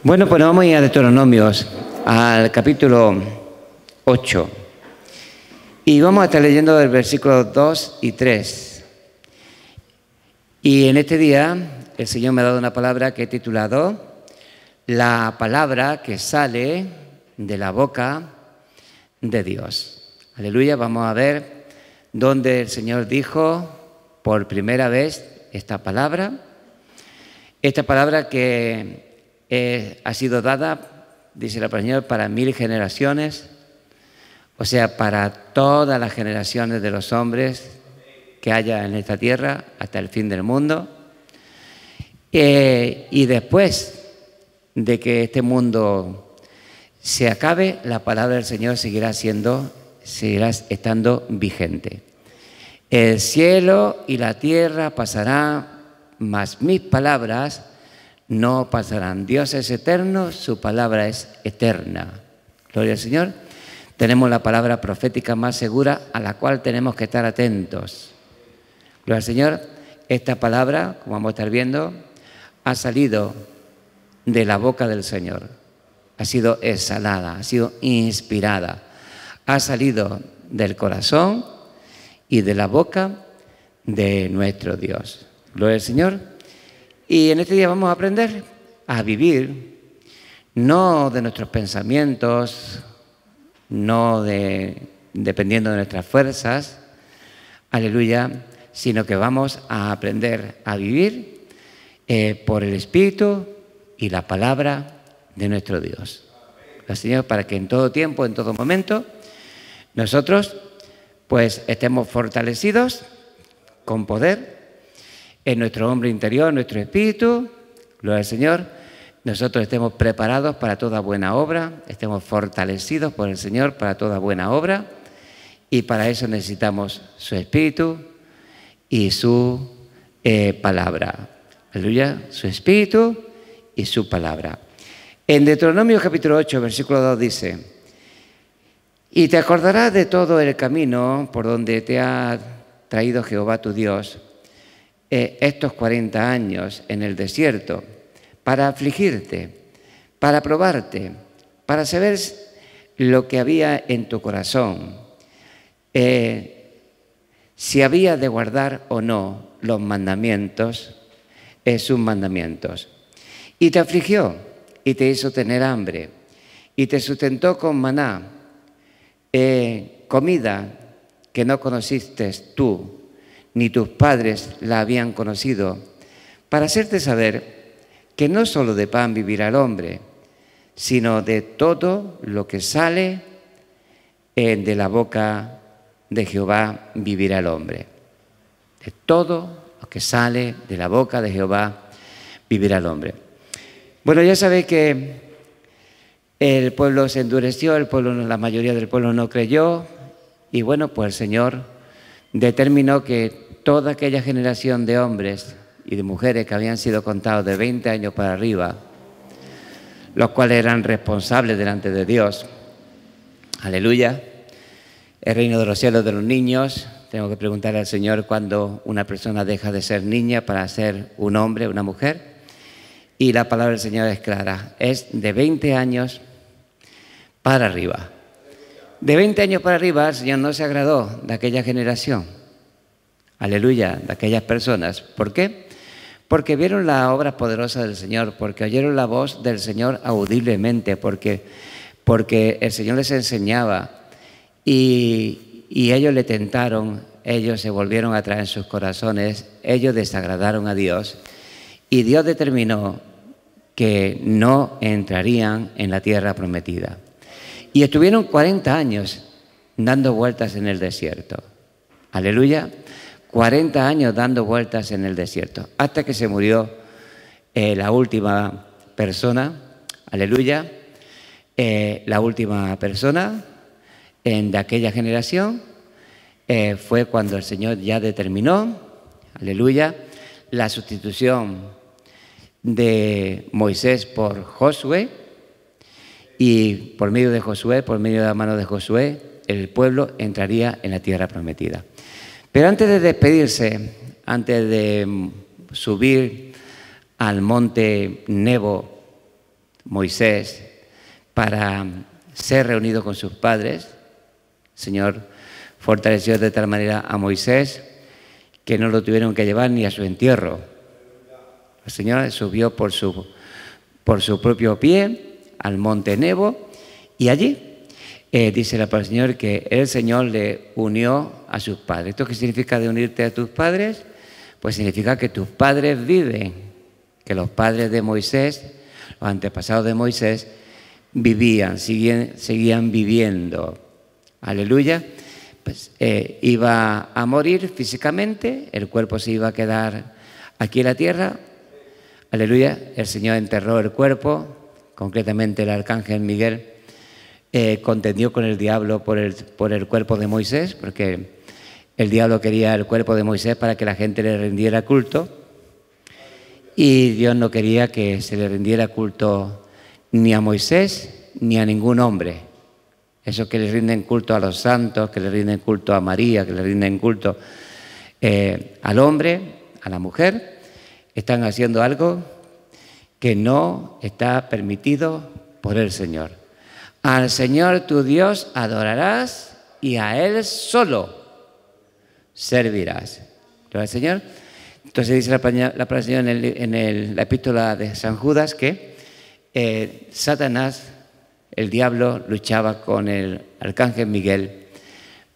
Bueno, pues nos vamos a ir a Deuteronomios, al capítulo 8. Y vamos a estar leyendo el versículo 2 y 3. Y en este día el Señor me ha dado una palabra que he titulado La palabra que sale de la boca de Dios. Aleluya, vamos a ver dónde el Señor dijo por primera vez esta palabra que ha sido dada, dice la palabra del Señor, para 1000 generaciones, o sea, para todas las generaciones de los hombres que haya en esta tierra hasta el fin del mundo. Y después de que este mundo se acabe, la palabra del Señor seguirá estando vigente. El cielo y la tierra pasarán, mas mis palabras no pasarán. Dios es eterno, su palabra es eterna. Gloria al Señor. Tenemos la palabra profética más segura a la cual tenemos que estar atentos. Gloria al Señor. Esta palabra, como vamos a estar viendo, ha salido de la boca del Señor. Ha sido exhalada, ha sido inspirada. Ha salido del corazón y de la boca de nuestro Dios. Gloria al Señor. Y en este día vamos a aprender a vivir, no de nuestros pensamientos, no dependiendo de nuestras fuerzas, aleluya, sino que vamos a aprender a vivir por el Espíritu y la palabra de nuestro Dios. Gracias, Señor, para que en todo tiempo, en todo momento, nosotros pues estemos fortalecidos con poder en nuestro hombre interior, en nuestro espíritu, gloria al Señor, nosotros estemos preparados para toda buena obra, estemos fortalecidos por el Señor para toda buena obra, y para eso necesitamos su espíritu y su palabra. Aleluya, su espíritu y su palabra. En Deuteronomio capítulo 8, versículo 2 dice: y te acordarás de todo el camino por donde te ha traído Jehová tu Dios estos 40 años en el desierto, para afligirte, para probarte, para saber lo que había en tu corazón, si había de guardar o no los mandamientos, sus mandamientos. Y te afligió y te hizo tener hambre y te sustentó con maná, comida que no conociste tú, ni tus padres la habían conocido, para hacerte saber que no solo de pan vivirá el hombre, sino de todo lo que sale de la boca de Jehová vivirá el hombre. De todo lo que sale de la boca de Jehová vivirá el hombre. Bueno, ya sabéis que el pueblo se endureció, la mayoría del pueblo no creyó, y bueno, pues el Señor determinó que toda aquella generación de hombres y de mujeres que habían sido contados de 20 años para arriba, los cuales eran responsables delante de Dios, aleluya, el reino de los cielos de los niños. Tengo que preguntarle al Señor cuándo una persona deja de ser niña para ser un hombre, una mujer, y la palabra del Señor es clara, es de 20 años para arriba. De 20 años para arriba el Señor no se agradó de aquella generación, aleluya, de aquellas personas. ¿Por qué? Porque vieron la obra poderosa del Señor, porque oyeron la voz del Señor audiblemente, porque el Señor les enseñaba y ellos le tentaron, ellos se volvieron atrás en sus corazones, ellos desagradaron a Dios y Dios determinó que no entrarían en la tierra prometida. Y estuvieron 40 años dando vueltas en el desierto. Aleluya. 40 años dando vueltas en el desierto, hasta que se murió la última persona, aleluya, la última persona de aquella generación fue cuando el Señor ya determinó, aleluya, la sustitución de Moisés por Josué, y por medio de Josué, por medio de la mano de Josué, el pueblo entraría en la tierra prometida. Pero antes de despedirse, antes de subir al monte Nebo Moisés para ser reunido con sus padres. El Señor fortaleció de tal manera a Moisés que no lo tuvieron que llevar ni a su entierro. El Señor subió por su propio pie al monte Nebo y allí dice la palabra del Señor que el Señor le unió a sus padres. ¿Esto qué significa de unirte a tus padres? Pues significa que tus padres viven, que los padres de Moisés, los antepasados de Moisés, vivían, seguían viviendo. Aleluya. Pues iba a morir físicamente, el cuerpo se iba a quedar aquí en la tierra. Aleluya. El Señor enterró el cuerpo, concretamente el arcángel Miguel contendió con el diablo por el cuerpo de Moisés, porque el diablo quería el cuerpo de Moisés para que la gente le rindiera culto, y Dios no quería que se le rindiera culto ni a Moisés ni a ningún hombre. Esos que le rinden culto a los santos, que le rinden culto a María, que le rinden culto al hombre, a la mujer, están haciendo algo que no está permitido por el Señor. Al Señor tu Dios adorarás y a Él solo servirás. ¿Gloria al Señor? Entonces dice la palabra del Señor en la epístola de San Judas que Satanás, el diablo, luchaba con el arcángel Miguel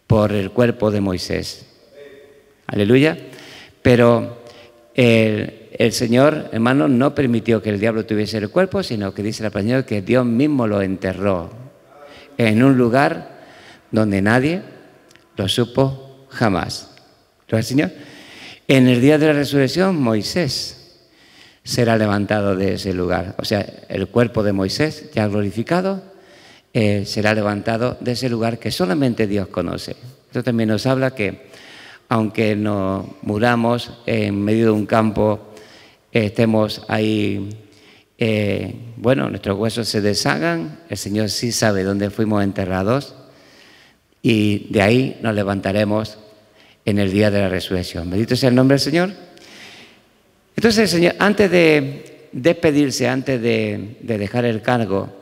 por el cuerpo de Moisés. Aleluya. Pero el Señor, hermano, no permitió que el diablo tuviese el cuerpo, sino que dice la palabra del Señor que Dios mismo lo enterró en un lugar donde nadie lo supo jamás. ¿Gloria al Señor? En el día de la resurrección, Moisés será levantado de ese lugar. O sea, el cuerpo de Moisés, ya glorificado, será levantado de ese lugar que solamente Dios conoce. Esto también nos habla que, aunque nos muramos en medio de un campo, estemos ahí, nuestros huesos se deshagan, el Señor sí sabe dónde fuimos enterrados y de ahí nos levantaremos en el día de la resurrección. Bendito sea el nombre del Señor. Entonces el Señor, antes de despedirse, antes de dejar el cargo,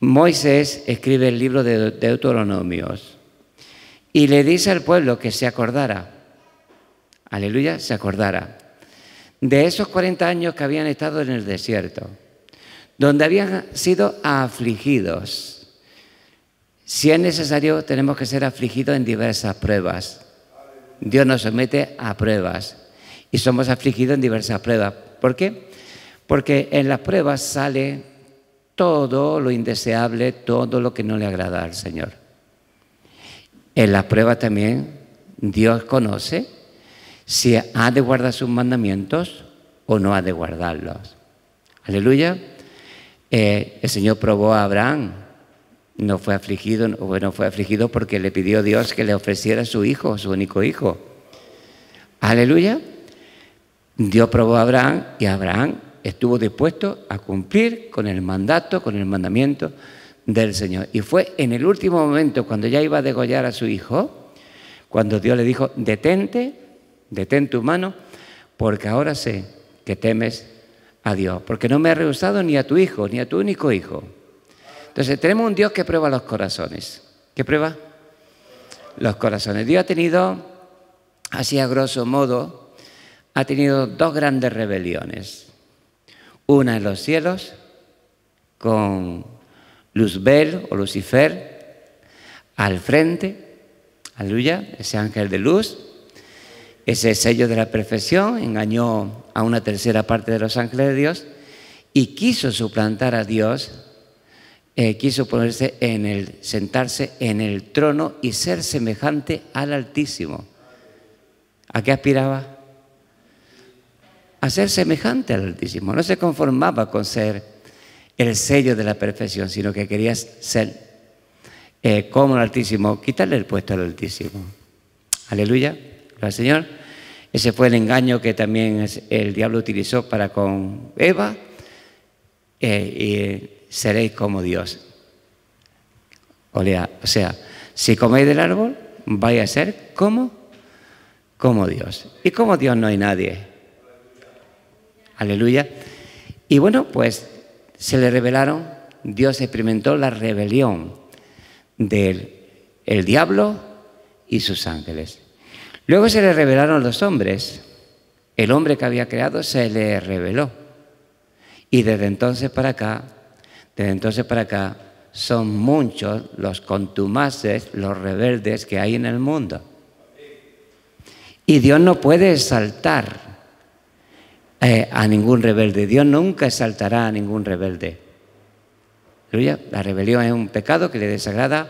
Moisés escribe el libro de Deuteronomios y le dice al pueblo que se acordara, aleluya, se acordara de esos 40 años que habían estado en el desierto, donde habían sido afligidos. Si es necesario, tenemos que ser afligidos en diversas pruebas. Dios nos somete a pruebas y somos afligidos en diversas pruebas. ¿Por qué? Porque en las pruebas sale todo lo indeseable, todo lo que no le agrada al Señor. En las pruebas también Dios conoce si ha de guardar sus mandamientos o no ha de guardarlos. Aleluya. El Señor probó a Abraham. No fue afligido porque le pidió a Dios que le ofreciera su hijo, su único hijo. Aleluya. Dios probó a Abraham y Abraham estuvo dispuesto a cumplir con el mandato, con el mandamiento del Señor. Y fue en el último momento, cuando ya iba a degollar a su hijo, cuando Dios le dijo: detén tu mano, porque ahora sé que temes a Dios, porque no me has rehusado ni a tu hijo, ni a tu único hijo. Entonces tenemos un Dios que prueba los corazones. ¿Qué prueba? Los corazones. Dios ha tenido, así a grosso modo, ha tenido dos grandes rebeliones. Una en los cielos, con Luzbel o Lucifer al frente, aleluya, ese ángel de luz, ese sello de la perfección, engañó a una tercera parte de los ángeles de Dios y quiso suplantar a Dios. Quiso sentarse en el trono y ser semejante al Altísimo. ¿A qué aspiraba? A ser semejante al Altísimo. No se conformaba con ser el sello de la perfección, sino que quería ser como el Altísimo, quitarle el puesto al Altísimo. Aleluya, gloria al Señor. Ese fue el engaño que también el diablo utilizó para con Eva. Seréis como Dios. O sea, si coméis del árbol, vais a ser como Dios. Y como Dios no hay nadie. Aleluya. Y bueno, pues se le rebelaron, Dios experimentó la rebelión del diablo y sus ángeles. Luego se le rebelaron los hombres. El hombre que había creado se le rebeló. Y desde entonces para acá, son muchos los contumaces, los rebeldes que hay en el mundo. Y Dios no puede exaltar a ningún rebelde. Dios nunca exaltará a ningún rebelde. ¿Aleluya? La rebelión es un pecado que le desagrada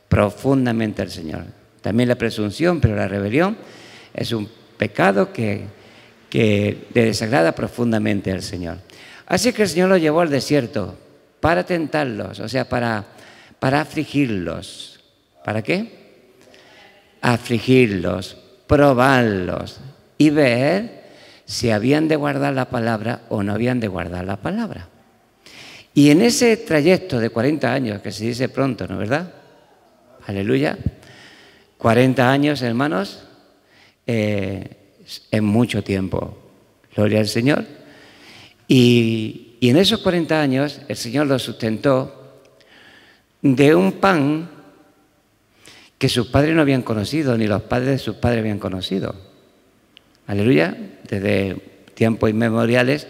profundamente al Señor. También la presunción, pero la rebelión es un pecado que le desagrada profundamente al Señor. Así que el Señor los llevó al desierto para tentarlos, o sea, para afligirlos. ¿Para qué? Afligirlos, probarlos y ver si habían de guardar la palabra o no habían de guardar la palabra. Y en ese trayecto de 40 años, que se dice pronto, ¿no es verdad? Aleluya. 40 años, hermanos, es mucho tiempo. Gloria al Señor. Y en esos 40 años el Señor los sustentó de un pan que sus padres no habían conocido, ni los padres de sus padres habían conocido. Aleluya. Desde tiempos inmemoriales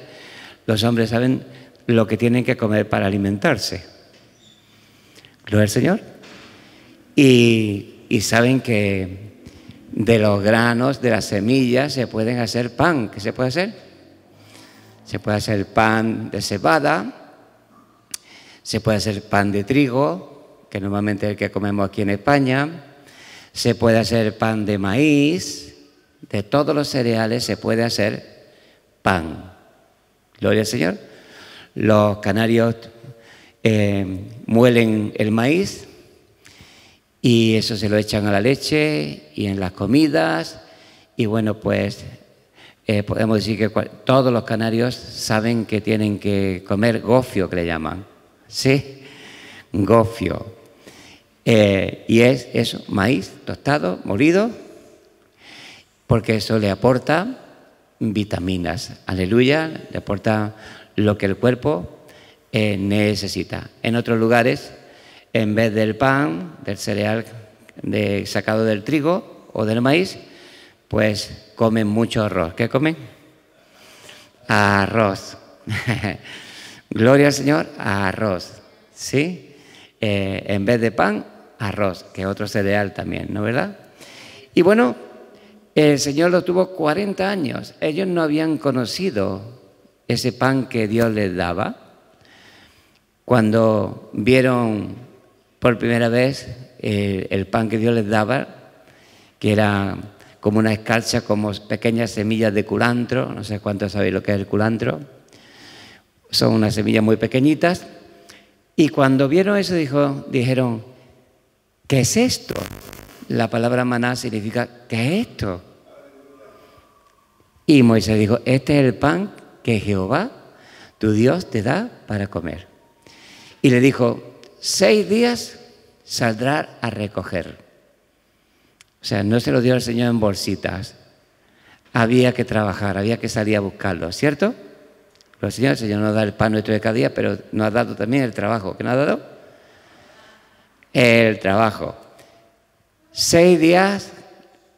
los hombres saben lo que tienen que comer para alimentarse. Gloria al Señor. Y saben que de los granos, de las semillas, se pueden hacer pan. ¿Qué se puede hacer? Se puede hacer pan de cebada, se puede hacer pan de trigo, que normalmente es el que comemos aquí en España, se puede hacer pan de maíz, de todos los cereales se puede hacer pan. Gloria al Señor. Los canarios muelen el maíz y eso se lo echan a la leche y en las comidas. Y bueno, pues podemos decir que todos los canarios saben que tienen que comer gofio, que le llaman. ¿Sí? Gofio. Y es eso, maíz tostado, molido, porque eso le aporta vitaminas. Aleluya, le aporta lo que el cuerpo necesita. En otros lugares, en vez del pan, del cereal sacado del trigo o del maíz, pues comen mucho arroz. ¿Qué comen? Arroz. Gloria al Señor, arroz. ¿Sí? En vez de pan, arroz, que es otro cereal también, ¿no es verdad? Y bueno, el Señor lo tuvo 40 años. Ellos no habían conocido ese pan que Dios les daba. Cuando vieron por primera vez el pan que Dios les daba, que era como una escarcha, como pequeñas semillas de culantro, no sé cuántos sabéis lo que es el culantro, son unas semillas muy pequeñitas, y cuando vieron eso dijeron, ¿qué es esto? La palabra maná significa, ¿qué es esto? Y Moisés dijo, este es el pan que Jehová, tu Dios, te da para comer. Y le dijo, 6 días saldrá a recoger. O sea, no se lo dio al Señor en bolsitas. Había que trabajar, había que salir a buscarlo, ¿cierto? El Señor nos da el pan nuestro de cada día, pero nos ha dado también el trabajo. ¿Qué nos ha dado? El trabajo. 6 días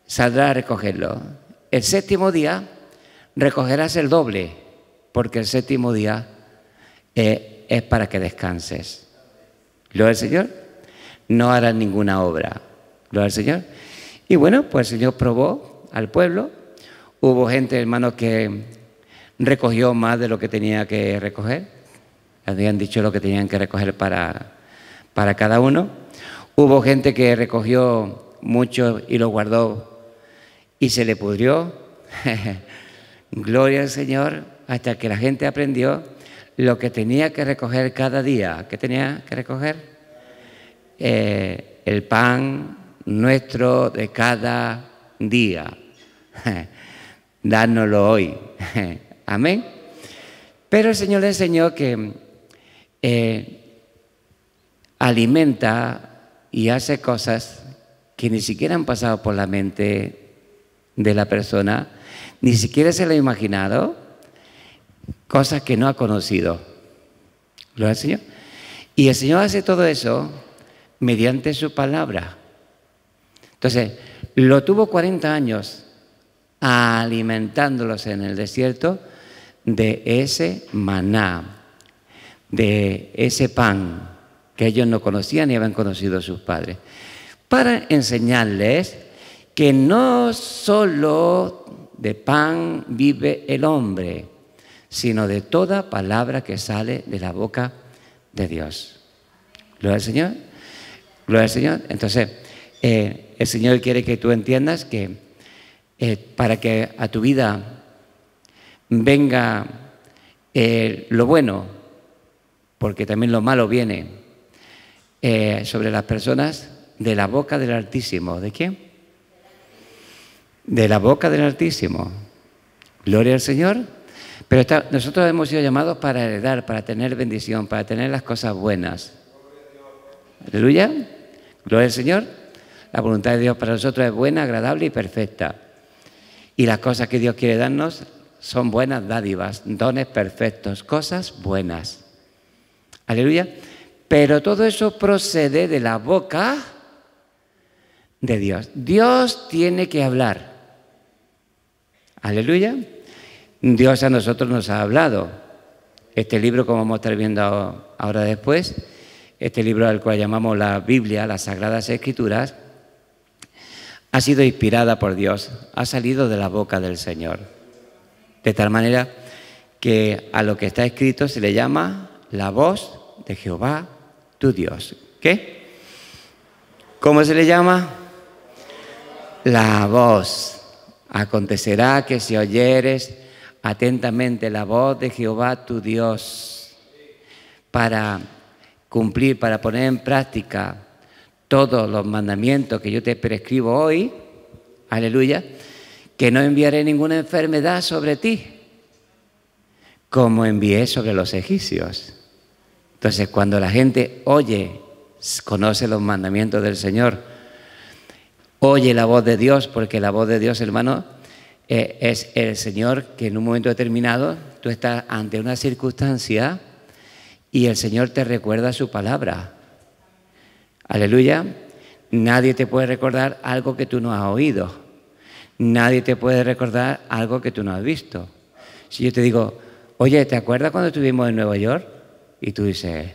saldrá a recogerlo. El 7º día recogerás el doble, porque el 7º día es para que descanses. Gloria al Señor. No harás ninguna obra. Gloria al Señor. Y bueno, pues el Señor probó al pueblo. Hubo gente, hermanos, que recogió más de lo que tenía que recoger. Habían dicho lo que tenían que recoger para cada uno. Hubo gente que recogió mucho y lo guardó y se le pudrió. Gloria al Señor, hasta que la gente aprendió lo que tenía que recoger cada día. ¿Qué tenía que recoger? El pan nuestro de cada día. Dárnoslo hoy. Amén. Pero el Señor le enseñó que alimenta y hace cosas que ni siquiera han pasado por la mente de la persona, ni siquiera se lo ha imaginado, cosas que no ha conocido. Gloria al Señor. Y el Señor hace todo eso mediante su palabra. Entonces, lo tuvo 40 años alimentándolos en el desierto de ese maná, de ese pan que ellos no conocían ni habían conocido sus padres, para enseñarles que no solo de pan vive el hombre, sino de toda palabra que sale de la boca de Dios. Gloria al Señor. Gloria al Señor. Entonces, el Señor quiere que tú entiendas que para que a tu vida venga lo bueno, porque también lo malo viene sobre las personas, de la boca del Altísimo. ¿De quién? De la boca del Altísimo. Gloria al Señor. Pero nosotros hemos sido llamados para heredar, para tener bendición, para tener las cosas buenas. Aleluya. Gloria al Señor. La voluntad de Dios para nosotros es buena, agradable y perfecta. Y las cosas que Dios quiere darnos son buenas dádivas, dones perfectos, cosas buenas. Aleluya. Pero todo eso procede de la boca de Dios. Dios tiene que hablar. Aleluya. Dios a nosotros nos ha hablado. Este libro, como vamos a estar viendo ahora después, este libro al cual llamamos la Biblia, las Sagradas Escrituras, ha sido inspirada por Dios, ha salido de la boca del Señor. De tal manera que a lo que está escrito se le llama la voz de Jehová, tu Dios. ¿Qué? ¿Cómo se le llama? La voz. Acontecerá que si oyeres atentamente la voz de Jehová, tu Dios, para cumplir, para poner en práctica todos los mandamientos que yo te prescribo hoy, aleluya, que no enviaré ninguna enfermedad sobre ti, como envié sobre los egipcios. Entonces, cuando la gente oye, conoce los mandamientos del Señor, oye la voz de Dios, porque la voz de Dios, hermano, es el Señor que en un momento determinado tú estás ante una circunstancia y el Señor te recuerda su palabra. Aleluya. Nadie te puede recordar algo que tú no has oído. Nadie te puede recordar algo que tú no has visto. Si yo te digo, oye, ¿te acuerdas cuando estuvimos en Nueva York? Y tú dices,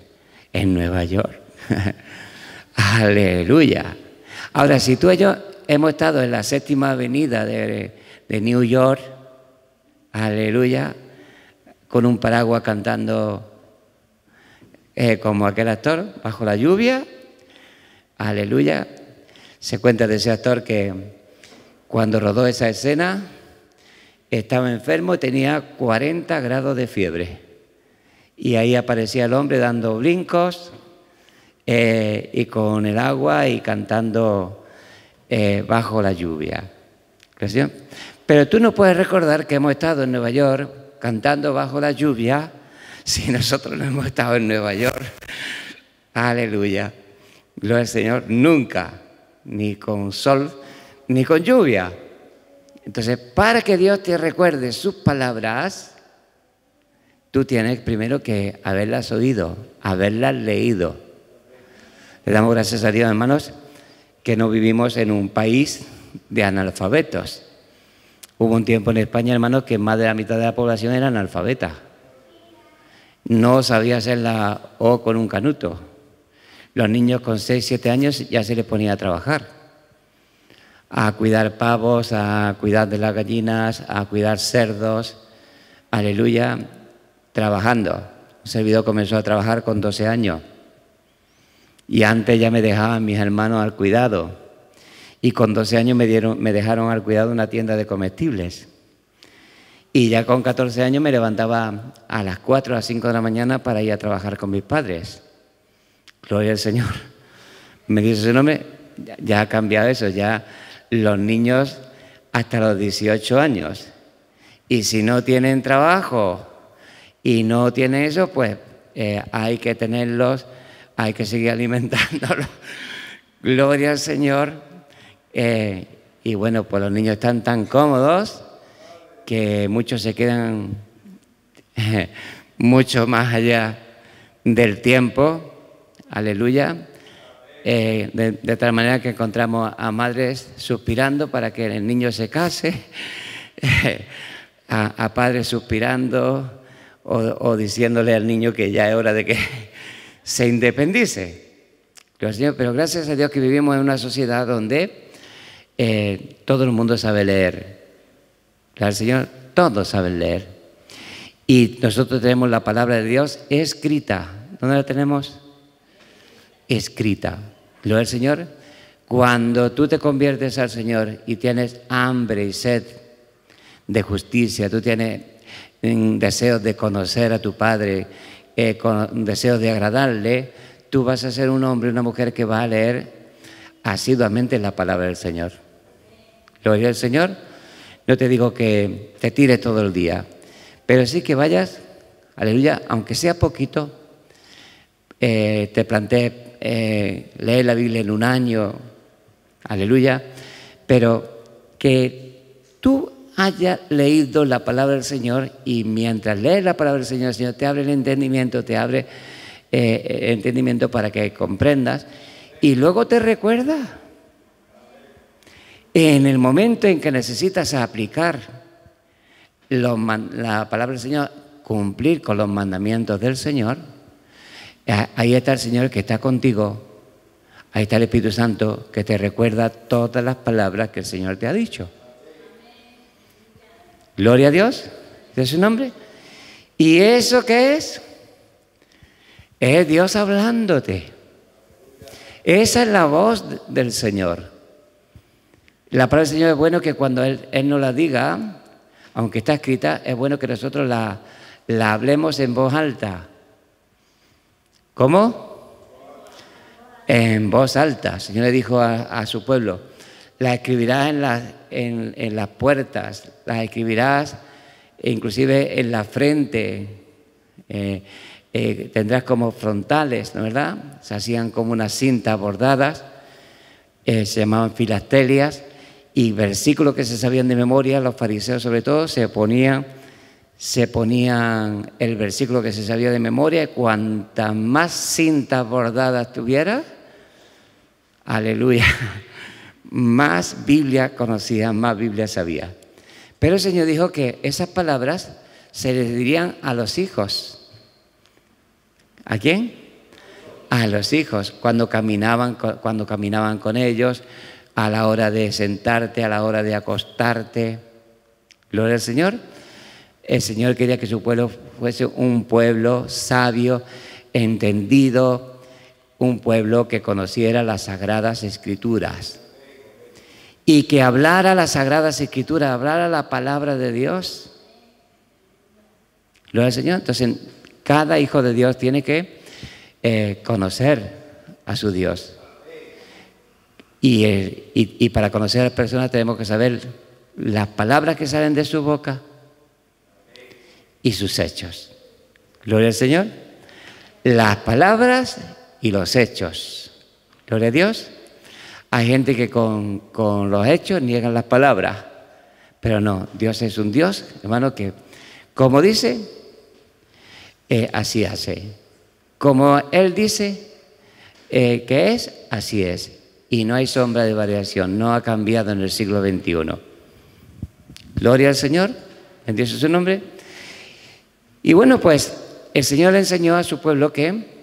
¿en Nueva York? Aleluya. Ahora, si tú y yo hemos estado en la 7ª avenida de New York, aleluya, con un paraguas cantando como aquel actor, bajo la lluvia, aleluya. Se cuenta de ese actor que cuando rodó esa escena estaba enfermo y tenía 40 grados de fiebre. Y ahí aparecía el hombre dando brincos y con el agua y cantando bajo la lluvia. ¿Crees? Pero tú no puedes recordar que hemos estado en Nueva York cantando bajo la lluvia si nosotros no hemos estado en Nueva York. Aleluya. Gloria al Señor. Nunca. Ni con sol, ni con lluvia. Entonces, para que Dios te recuerde sus palabras, tú tienes primero que haberlas oído, haberlas leído. Le damos gracias a Dios, hermanos, que no vivimos en un país de analfabetos. Hubo un tiempo en España, hermanos, que más de la mitad de la población era analfabeta. No sabía hacer la O con un canuto. Los niños con 6, 7 años ya se les ponía a trabajar. A cuidar pavos, a cuidar de las gallinas, a cuidar cerdos. Aleluya, trabajando. Un servidor comenzó a trabajar con 12 años. Y antes ya me dejaban mis hermanos al cuidado. Y con 12 años me dejaron al cuidado de una tienda de comestibles. Y ya con 14 años me levantaba a las 4 a las 5 de la mañana para ir a trabajar con mis padres. Gloria al Señor. Me dice ese nombre, ya ha cambiado eso, ya los niños hasta los 18 años. Y si no tienen trabajo y no tienen eso, pues hay que tenerlos, hay que seguir alimentándolos. Gloria al Señor. Y bueno, pues los niños están tan cómodos que muchos se quedan mucho más allá del tiempo, aleluya, de tal manera que encontramos a madres suspirando para que el niño se case, a padres suspirando o diciéndole al niño que ya es hora de que se independice. Pero gracias a Dios que vivimos en una sociedad donde todo el mundo sabe leer. Al Señor, todos saben leer. Y nosotros tenemos la palabra de Dios escrita. ¿Dónde la tenemos? Escrita. Gloria al Señor. Cuando tú te conviertes al Señor y tienes hambre y sed de justicia, tú tienes deseos de conocer a tu Padre, con deseos de agradarle, tú vas a ser un hombre y una mujer que va a leer asiduamente la palabra del Señor. Gloria al Señor. No te digo que te tires todo el día, pero sí que vayas, aleluya, aunque sea poquito, te plantees leer la Biblia en un año, aleluya, pero que tú hayas leído la palabra del Señor y mientras lees la palabra del Señor, el Señor te abre el entendimiento, te abre el entendimiento para que comprendas y luego te recuerda. En el momento en que necesitas aplicar la palabra del Señor, cumplir con los mandamientos del Señor, ahí está el Señor que está contigo, ahí está el Espíritu Santo que te recuerda todas las palabras que el Señor te ha dicho. Gloria a Dios, de su nombre. ¿Y eso qué es? Es Dios hablándote. Esa es la voz del Señor. La palabra del Señor es bueno que cuando Él nos la diga, aunque está escrita, es bueno que nosotros la hablemos en voz alta. ¿Cómo? En voz alta. El Señor le dijo a su pueblo, la escribirás en las puertas, la escribirás inclusive en la frente, tendrás como frontales, ¿no verdad? Se hacían como unas cintas bordadas, se llamaban filastelias, y versículos que se sabían de memoria, los fariseos sobre todo, se ponían el versículo que se sabía de memoria, y cuantas más cintas bordadas tuviera, aleluya, más Biblia conocía, más Biblia sabía. Pero el Señor dijo que esas palabras se les dirían a los hijos. ¿A quién? A los hijos, cuando caminaban con ellos, a la hora de sentarte, a la hora de acostarte. Gloria al Señor. El Señor quería que su pueblo fuese un pueblo sabio, entendido, un pueblo que conociera las Sagradas Escrituras y que hablara las Sagradas Escrituras, hablara la palabra de Dios. Gloria al Señor. Entonces, cada hijo de Dios tiene que conocer a su Dios. Y para conocer a las personas tenemos que saber las palabras que salen de su boca y sus hechos. Gloria al Señor. Las palabras y los hechos. Gloria a Dios. Hay gente que con los hechos niegan las palabras, pero no, Dios es un Dios, hermano, que como dice, así hace. Como Él dice que es, así es. Y no hay sombra de variación, no ha cambiado en el siglo XXI. Gloria al Señor, bendito su nombre. Y bueno, pues el Señor le enseñó a su pueblo que,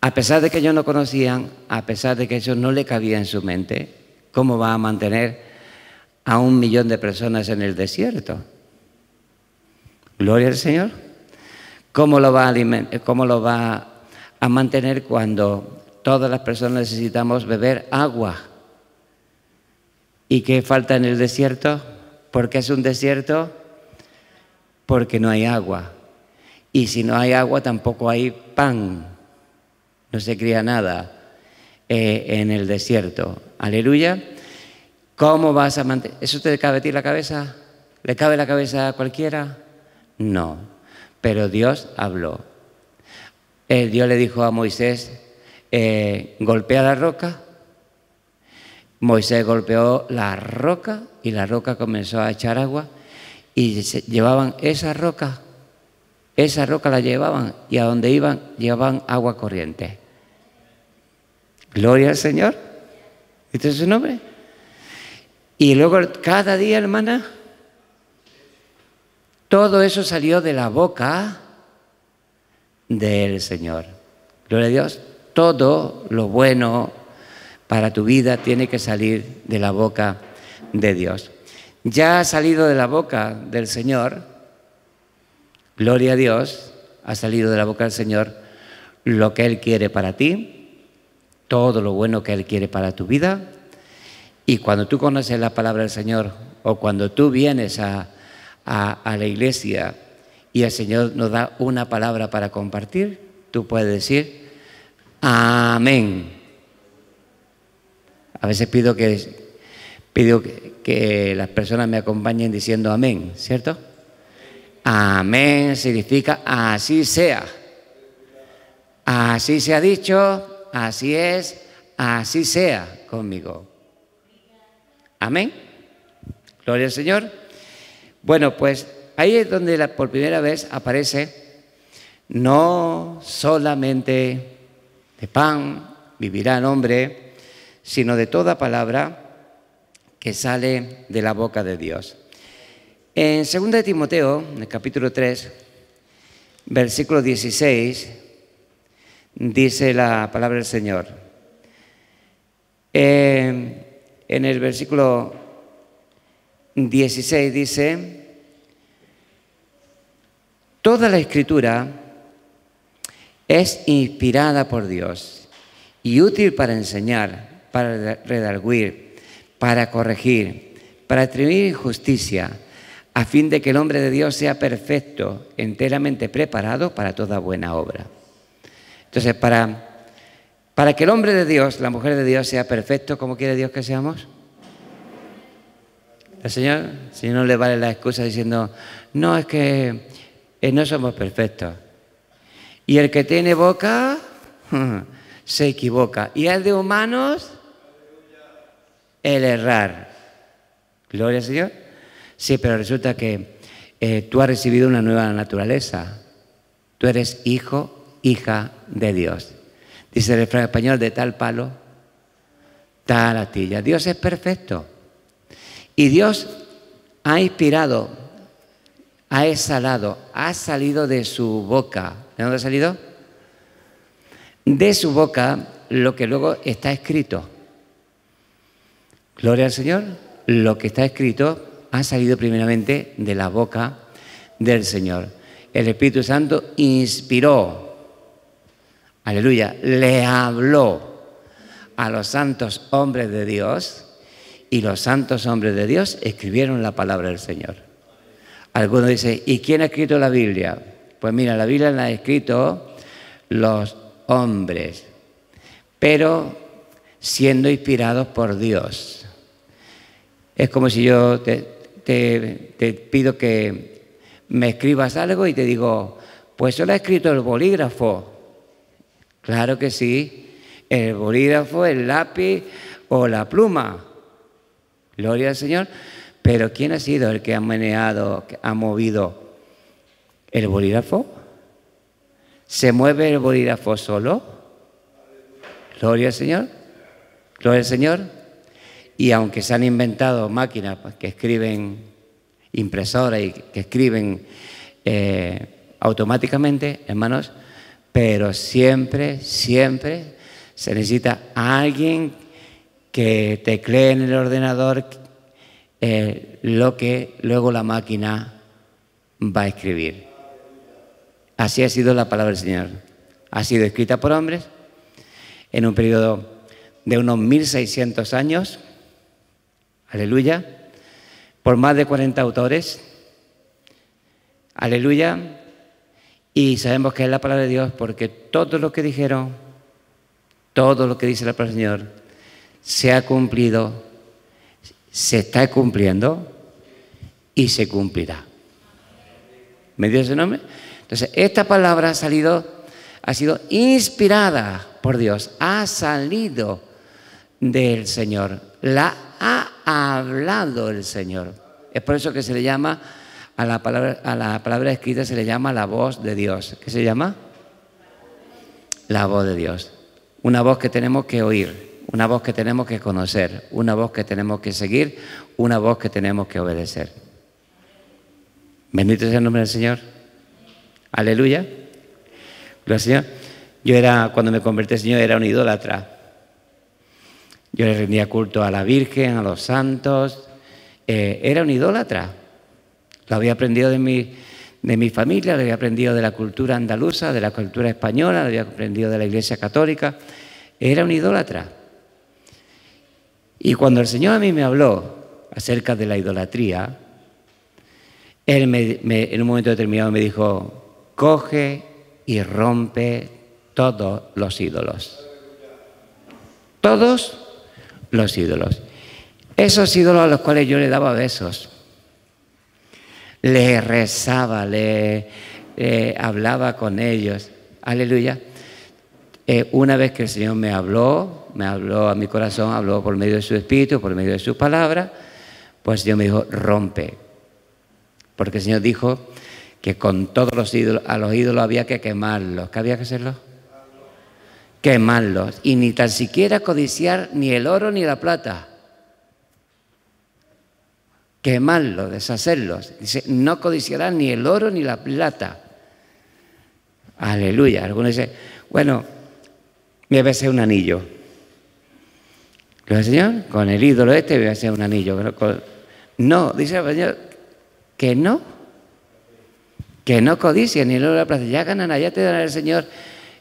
a pesar de que ellos no conocían, a pesar de que eso no le cabía en su mente, ¿cómo va a mantener a 1 millón de personas en el desierto? Gloria al Señor. ¿Cómo lo va a mantener cuando todas las personas necesitamos beber agua? ¿Y qué falta en el desierto? ¿Por qué es un desierto? Porque no hay agua. Y si no hay agua, tampoco hay pan. No se cría nada en el desierto. Aleluya. ¿Cómo vas a mantener? ¿Eso te cabe a ti la cabeza? ¿Le cabe la cabeza a cualquiera? No. Pero Dios habló. Dios le dijo a Moisés, golpea la roca. Moisés golpeó la roca y la roca comenzó a echar agua y llevaban esa roca esa roca la llevaban y a donde iban llevaban agua corriente. Gloria al Señor. ¿Este es su nombre? Y luego cada día, hermana, todo eso salió de la boca del Señor. Gloria a Dios. Todo lo bueno para tu vida tiene que salir de la boca de Dios. Ya ha salido de la boca del Señor, gloria a Dios, ha salido de la boca del Señor lo que Él quiere para ti, todo lo bueno que Él quiere para tu vida. Y cuando tú conoces la palabra del Señor, o cuando tú vienes a la iglesia y el Señor nos da una palabra para compartir, tú puedes decir amén. A veces pido que las personas me acompañen diciendo amén, ¿cierto? Amén significa así sea. Así se ha dicho, así es, así sea conmigo. Amén. Gloria al Señor. Bueno, pues ahí es donde por primera vez aparece no solamente de pan vivirá el hombre, sino de toda palabra que sale de la boca de Dios. En 2 de Timoteo, en el capítulo 3, versículo 16, dice la palabra del Señor. En el versículo 16 dice: toda la Escritura es inspirada por Dios y útil para enseñar, para redarguir, para corregir, para atribuir justicia, a fin de que el hombre de Dios sea perfecto, enteramente preparado para toda buena obra. Entonces, para que el hombre de Dios, la mujer de Dios sea perfecto, ¿cómo quiere Dios que seamos? El Señor no le vale la excusa diciendo, no, es que no somos perfectos. Y el que tiene boca se equivoca. Y el de humanos, el errar. Gloria al Señor. Sí, pero resulta que tú has recibido una nueva naturaleza. Tú eres hijo, hija de Dios. Dice el refrán español, de tal palo, tal astilla. Dios es perfecto. Y Dios ha inspirado, ha exhalado, ha salido de su boca. ¿De dónde ha salido? De su boca lo que luego está escrito. Gloria al Señor. Lo que está escrito ha salido primeramente de la boca del Señor. El Espíritu Santo inspiró, aleluya, le habló a los santos hombres de Dios y los santos hombres de Dios escribieron la palabra del Señor. Algunos dicen, ¿y quién ha escrito la Biblia? Pues mira, la Biblia la han escrito los hombres, pero siendo inspirados por Dios. Es como si yo te pido que me escribas algo y te digo, pues eso lo ha escrito el bolígrafo. Claro que sí, el bolígrafo, el lápiz o la pluma. Gloria al Señor. Pero ¿quién ha sido el que ha meneado, que ha movido el bolígrafo? ¿Se mueve el bolígrafo solo? Gloria al Señor. Gloria al Señor. Y aunque se han inventado máquinas que escriben, impresoras y que escriben automáticamente, hermanos, pero siempre se necesita a alguien que teclee en el ordenador lo que luego la máquina va a escribir. Así ha sido la palabra del Señor. Ha sido escrita por hombres en un periodo de unos 1600 años. Aleluya. Por más de 40 autores. Aleluya. Y sabemos que es la palabra de Dios porque todo lo que dijeron, todo lo que dice la palabra del Señor, se ha cumplido, se está cumpliendo y se cumplirá. ¿Me dio ese nombre? Entonces, esta palabra ha sido inspirada por Dios, ha salido del Señor, la ha hablado el Señor. Es por eso que se le llama a la palabra escrita se le llama la voz de Dios. ¿Qué se llama? La voz de Dios. Una voz que tenemos que oír, una voz que tenemos que conocer, una voz que tenemos que seguir, una voz que tenemos que obedecer. Bendito sea el nombre del Señor. Aleluya. Gloria al Señor. Cuando me convertí al Señor, era un idólatra. Yo le rendía culto a la Virgen, a los santos. Era un idólatra. Lo había aprendido de mi familia, lo había aprendido de la cultura andaluza, de la cultura española, lo había aprendido de la Iglesia Católica. Era un idólatra. Y cuando el Señor a mí me habló acerca de la idolatría, Él en un momento determinado me dijo: coge y rompe todos los ídolos. Todos los ídolos. Esos ídolos a los cuales yo le daba besos, le rezaba, le hablaba con ellos. Aleluya. Una vez que el Señor me habló a mi corazón, habló por medio de su Espíritu, por medio de su palabra, pues el Señor me dijo: rompe. Porque el Señor dijo que con todos los ídolos, a los ídolos había que quemarlos. ¿Qué había que hacerlo? Quemarlos. Y ni tan siquiera codiciar ni el oro ni la plata. Quemarlos, deshacerlos. Dice: no codiciarán ni el oro ni la plata. Aleluya. Algunos dicen: bueno, me voy a hacer un anillo. ¿Lo Señor? Con el ídolo me voy a hacer un anillo. No, dice el Señor que no. Que no codicien ni el oro ni la plata. Ya ganará, ya te dará el Señor,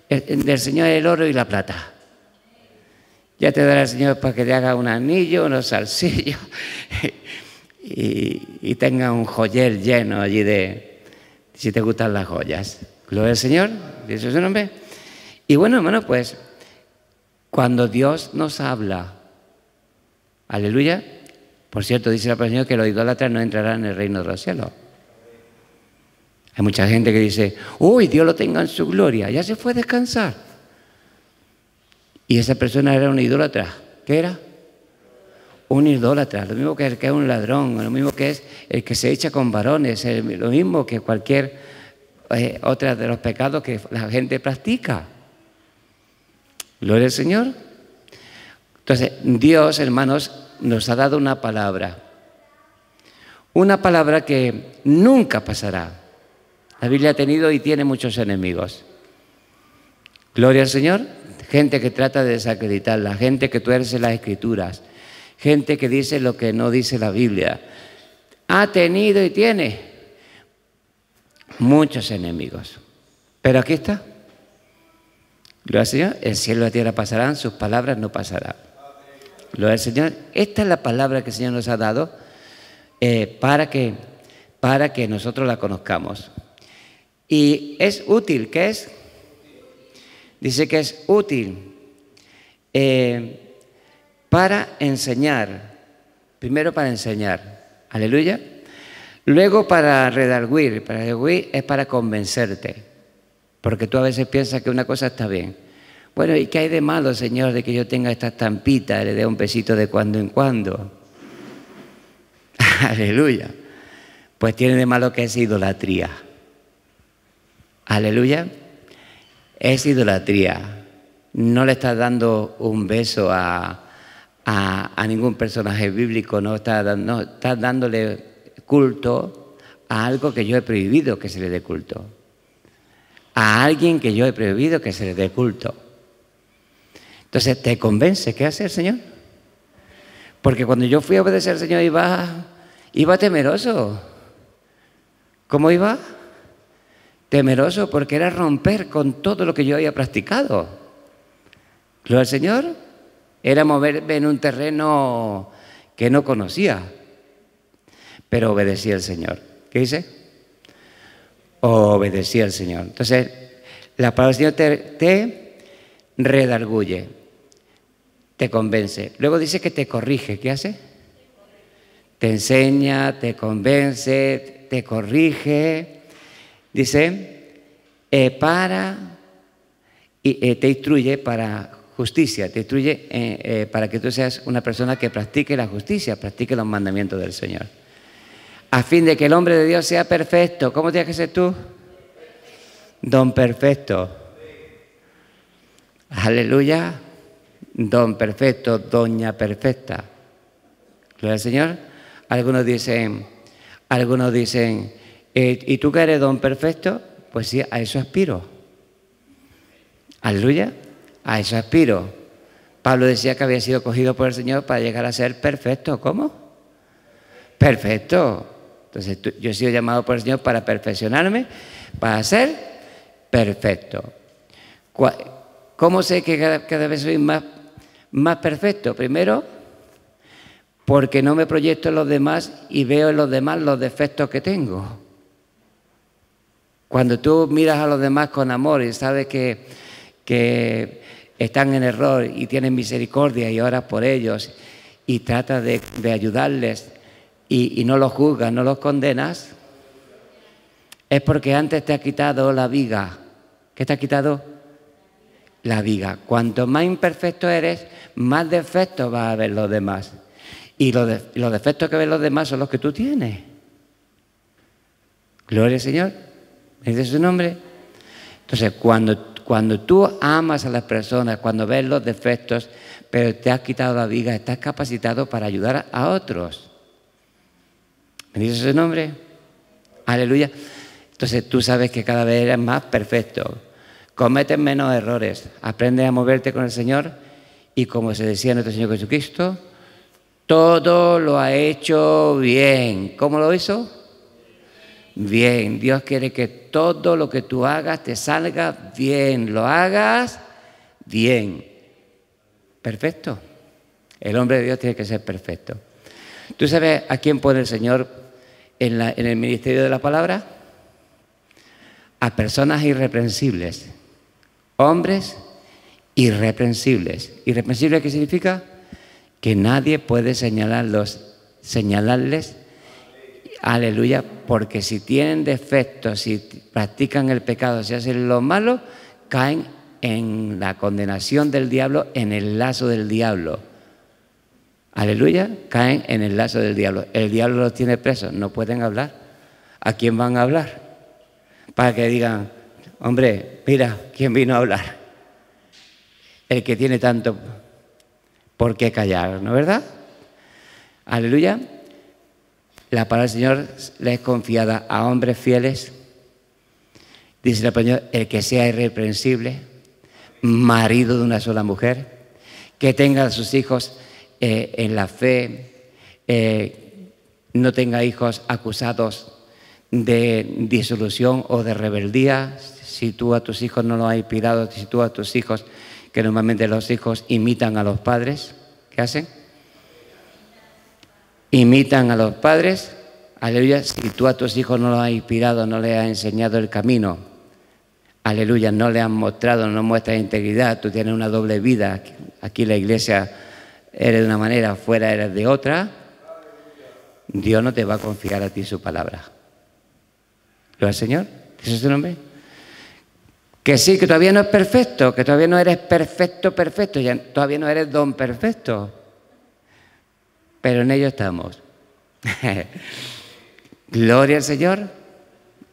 del Señor el oro y la plata. Ya te dará el Señor para que te haga un anillo, unos zarcillos y tenga un joyel lleno allí si te gustan las joyas. Gloria al Señor, dice su nombre. Y bueno, hermano, pues cuando Dios nos habla, aleluya, por cierto, dice la palabra del Señor que los idólatras no entrarán en el reino de los cielos. Hay mucha gente que dice: uy, Dios lo tenga en su gloria, ya se fue a descansar. Y esa persona era un idólatra. ¿Qué era? Un idólatra. Lo mismo que el que es un ladrón, lo mismo que es el que se echa con varones, lo mismo que cualquier otra de los pecados que la gente practica. Gloria al Señor. Entonces, Dios, hermanos, nos ha dado una palabra que nunca pasará. La Biblia ha tenido y tiene muchos enemigos. Gloria al Señor. Gente que trata de desacreditarla, gente que tuerce las Escrituras, gente que dice lo que no dice la Biblia. Ha tenido y tiene muchos enemigos. Pero aquí está. Gloria al Señor. El cielo y la tierra pasarán, sus palabras no pasarán. Gloria al Señor. Esta es la palabra que el Señor nos ha dado para que nosotros la conozcamos. Y es útil. ¿Qué es? Dice que es útil para enseñar. Primero para enseñar. Aleluya. Luego para redarguir. Para redarguir es para convencerte. Porque tú a veces piensas que una cosa está bien. Bueno, ¿y qué hay de malo, Señor, de que yo tenga esta estampita, le dé un besito de cuando en cuando? Aleluya. Pues tiene de malo que es idolatría. Aleluya. Es idolatría. No le estás dando un beso a ningún personaje bíblico, no estás dándole culto a algo que yo he prohibido que se le dé culto. A alguien que yo he prohibido que se le dé culto. Entonces, ¿te convence? ¿Qué hace el Señor? Porque cuando yo fui a obedecer al Señor iba temeroso. ¿Cómo iba? Temeroso porque era romper con todo lo que yo había practicado. Gloria al Señor. Era moverme en un terreno que no conocía. Pero obedecía al Señor. ¿Qué dice? Obedecía al Señor. Entonces, la palabra del Señor te redarguye, te convence. Luego dice que te corrige. ¿Qué hace? Te enseña, te convence, te corrige. Dice, te instruye para justicia, te instruye para que tú seas una persona que practique la justicia, practique los mandamientos del Señor. a fin de que el hombre de Dios sea perfecto. ¿Cómo tienes que ser tú? Don perfecto. Aleluya. Don perfecto, doña perfecta. Gloria al Señor. Algunos dicen, ¿y tú que eres don perfecto? Pues sí, a eso aspiro. Aleluya. A eso aspiro. Pablo decía que había sido cogido por el Señor para llegar a ser perfecto. ¿Cómo? Perfecto. Entonces yo he sido llamado por el Señor para perfeccionarme, para ser perfecto. ¿Cómo sé que cada vez soy más perfecto? Primero, porque no me proyecto en los demás y veo en los demás los defectos que tengo. Cuando tú miras a los demás con amor y sabes que están en error y tienes misericordia y oras por ellos y tratas de ayudarles y no los juzgas, no los condenas, es porque antes te ha quitado la viga. ¿Qué te ha quitado? La viga. Cuanto más imperfecto eres, más defectos vas a ver los demás. Y los defectos que ven los demás son los que tú tienes. Gloria al Señor. ¿Ese es su nombre? Entonces, cuando tú amas a las personas, cuando ves los defectos, pero te has quitado la viga, estás capacitado para ayudar a otros. ¿Bendice su nombre? Aleluya. Entonces tú sabes que cada vez eres más perfecto. Cometes menos errores. Aprendes a moverte con el Señor y, como se decía nuestro Señor Jesucristo, todo lo ha hecho bien. ¿Cómo lo hizo? Bien. Dios quiere que todo lo que tú hagas te salga bien. Lo hagas bien. Perfecto. El hombre de Dios tiene que ser perfecto. ¿Tú sabes a quién pone el Señor en el ministerio de la palabra? A personas irreprensibles. Hombres irreprensibles. ¿Irreprensible qué significa? Que nadie puede señalarles, aleluya, porque si tienen defectos, si practican el pecado, si hacen lo malo, caen en la condenación del diablo, en el lazo del diablo. Aleluya, caen en el lazo del diablo. El diablo los tiene presos, no pueden hablar. ¿A quién van a hablar? Para que digan, hombre, mira, ¿quién vino a hablar? El que tiene tanto por qué callar, ¿no es verdad? Aleluya. La palabra del Señor le es confiada a hombres fieles. Dice la palabra, el que sea irreprensible, marido de una sola mujer, que tenga a sus hijos en la fe, no tenga hijos acusados de disolución o de rebeldía. Si tú a tus hijos no los has inspirado, si tú a tus hijos, que normalmente los hijos imitan a los padres, ¿qué hacen? Imitan a los padres, aleluya. Si tú a tus hijos no los has inspirado, no les has enseñado el camino, aleluya, no les has mostrado, no muestras integridad, tú tienes una doble vida, aquí la iglesia eres de una manera, fuera eres de otra, Dios no te va a confiar a ti su palabra. ¿Lo al Señor? ¿Ese es tu nombre? Que sí, que todavía no es perfecto, que todavía no eres perfecto, todavía no eres don perfecto. Pero en ello estamos. Gloria al Señor.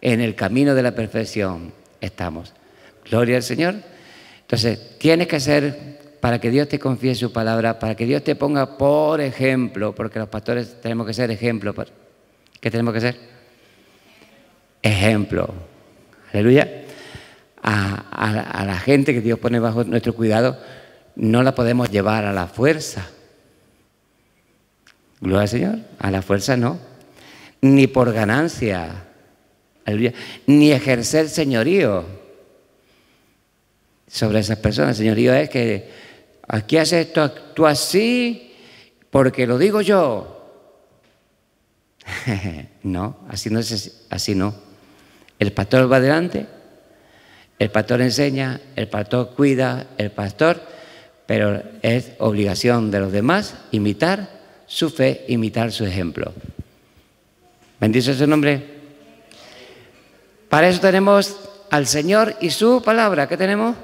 En el camino de la perfección estamos. Gloria al Señor. Entonces, tienes que ser, para que Dios te confíe su palabra, para que Dios te ponga por ejemplo, porque los pastores tenemos que ser ejemplo. ¿Qué tenemos que ser? Ejemplo. Aleluya. A la gente que Dios pone bajo nuestro cuidado, no la podemos llevar a la fuerza. Gloria al Señor. A la fuerza no. Ni por ganancia. Aleluya. Ni ejercer señorío sobre esas personas. Señorío es que aquí haces esto, actúa así, porque lo digo yo. No, así no es, así no. El pastor va adelante, el pastor enseña, el pastor cuida, el pastor, pero es obligación de los demás imitar su fe, imitar su ejemplo. Bendice su nombre. Para eso tenemos al Señor y su palabra. ¿Qué tenemos?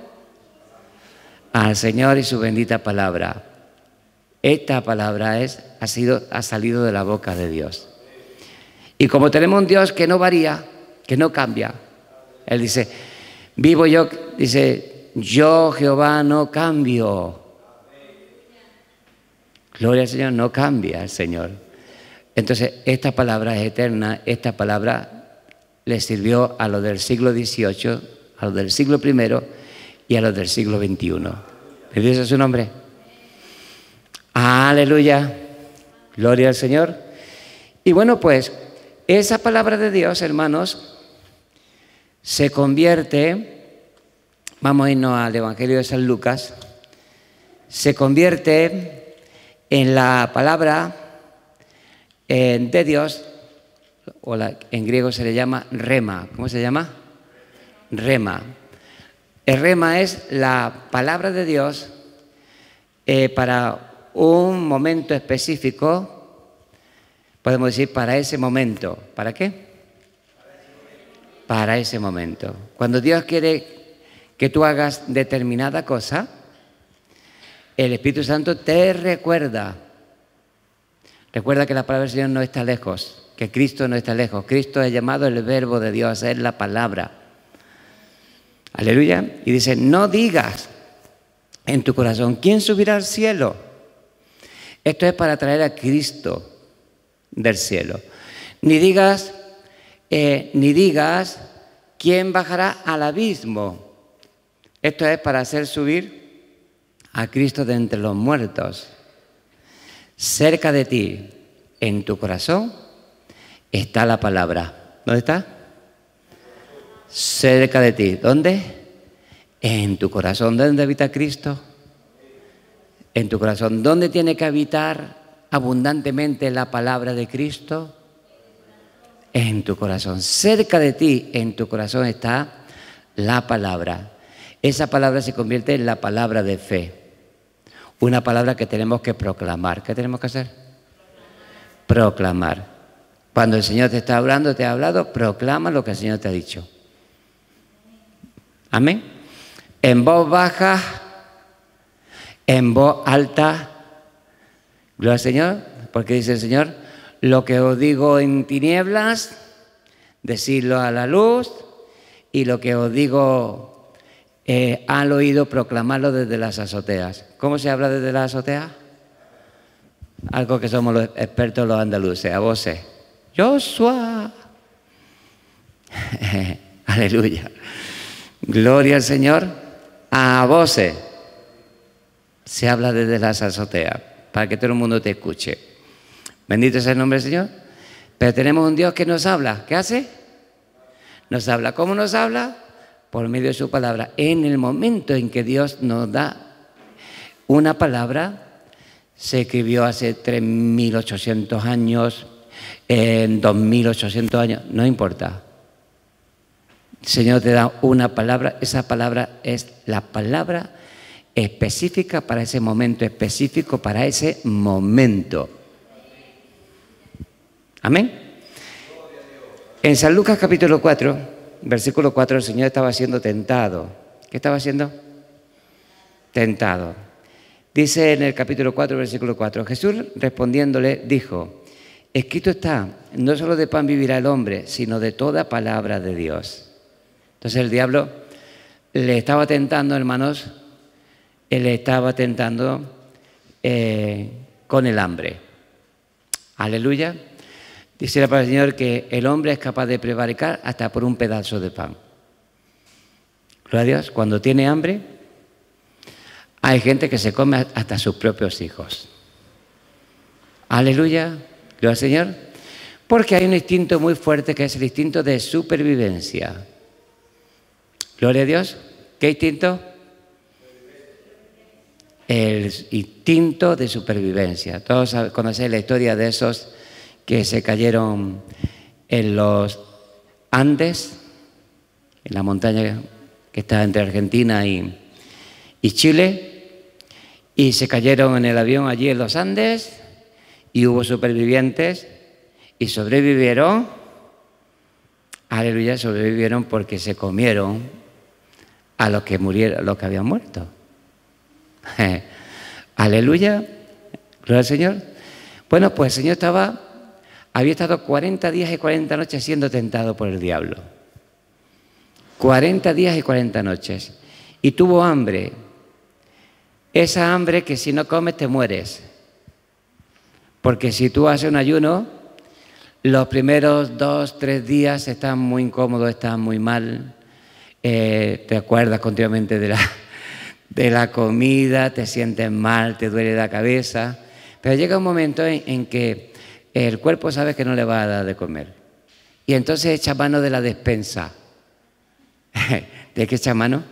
Al Señor y su bendita palabra. Esta palabra ha salido de la boca de Dios. Y como tenemos un Dios que no varía, que no cambia, Él dice, vivo yo, dice, yo Jehová no cambio. Gloria al Señor, no cambia el Señor. Entonces, esta palabra es eterna, esta palabra le sirvió a los del siglo XVIII, a los del siglo I y a los del siglo XXI. ¿Bendito su nombre? Aleluya. Gloria al Señor. Y bueno, pues, esa palabra de Dios, hermanos, se convierte, vamos a irnos al Evangelio de San Lucas, se convierte en la palabra de Dios, o en griego se le llama rema. ¿Cómo se llama? Rema. El rema es la palabra de Dios para un momento específico. Podemos decir para ese momento. ¿Para qué? Para ese momento. Cuando Dios quiere que tú hagas determinada cosa, el Espíritu Santo te recuerda. Recuerda que la palabra del Señor no está lejos, que Cristo no está lejos. Cristo es llamado el verbo de Dios, es la palabra. Aleluya. Y dice, no digas en tu corazón, ¿quién subirá al cielo? Esto es para traer a Cristo del cielo. Ni digas, ¿quién bajará al abismo? Esto es para hacer subir a Cristo de entre los muertos. Cerca de ti, en tu corazón, está la palabra. ¿Dónde está? Cerca de ti. ¿Dónde? En tu corazón. ¿Dónde habita Cristo? En tu corazón. ¿Dónde tiene que habitar abundantemente la palabra de Cristo? En tu corazón. Cerca de ti, en tu corazón, está la palabra. Esa palabra se convierte en la palabra de fe. Una palabra que tenemos que proclamar. ¿Qué tenemos que hacer? Proclamar. Cuando el Señor te está hablando, te ha hablado, proclama lo que el Señor te ha dicho. Amén. En voz baja, en voz alta. Gloria al Señor, porque dice el Señor, lo que os digo en tinieblas, decidlo a la luz, y lo que os digo al oído, proclamarlo desde las azoteas. ¿Cómo se habla desde las azoteas? Algo que somos los expertos los andaluces, a voces. Joshua. Aleluya. Gloria al Señor. A voces. Se habla desde las azoteas, para que todo el mundo te escuche. Bendito sea el nombre del Señor. Pero tenemos un Dios que nos habla. ¿Qué hace? Nos habla. ¿Cómo nos habla? Por medio de su palabra. En el momento en que Dios nos da una palabra, se escribió hace 3.800 años, en 2.800 años, no importa. El Señor te da una palabra, esa palabra es la palabra específica para ese momento específico, para ese momento. Amén. En San Lucas capítulo 4, versículo 4, el Señor estaba siendo tentado. ¿Qué estaba haciendo? Tentado. Dice en el capítulo 4, versículo 4, Jesús respondiéndole dijo, escrito está, no solo de pan vivirá el hombre, sino de toda palabra de Dios. Entonces el diablo le estaba tentando, hermanos, él le estaba tentando con el hambre. Aleluya. Dice la palabra del Señor que el hombre es capaz de prevaricar hasta por un pedazo de pan. Gloria a Dios, cuando tiene hambre, hay gente que se come hasta sus propios hijos. Aleluya, gloria al Señor. Porque hay un instinto muy fuerte que es el instinto de supervivencia. Gloria a Dios. ¿Qué instinto? El instinto de supervivencia. Todos conocéis la historia de esos que se cayeron en los Andes, en la montaña que está entre Argentina y Chile, y se cayeron en el avión allí en los Andes, y hubo supervivientes, y sobrevivieron. Aleluya, sobrevivieron porque se comieron a los que murieron, a los que habían muerto. Aleluya, gloria al Señor. Bueno, pues el Señor estaba había estado 40 días y 40 noches siendo tentado por el diablo. 40 días y 40 noches. Y tuvo hambre. Esa hambre que si no comes te mueres. Porque si tú haces un ayuno, los primeros 2, 3 días estás muy incómodo, estás muy mal. Te acuerdas continuamente de la comida, te sientes mal, te duele la cabeza. Pero llega un momento en que el cuerpo sabe que no le va a dar de comer. Y entonces echa mano de la despensa. ¿De qué echa mano?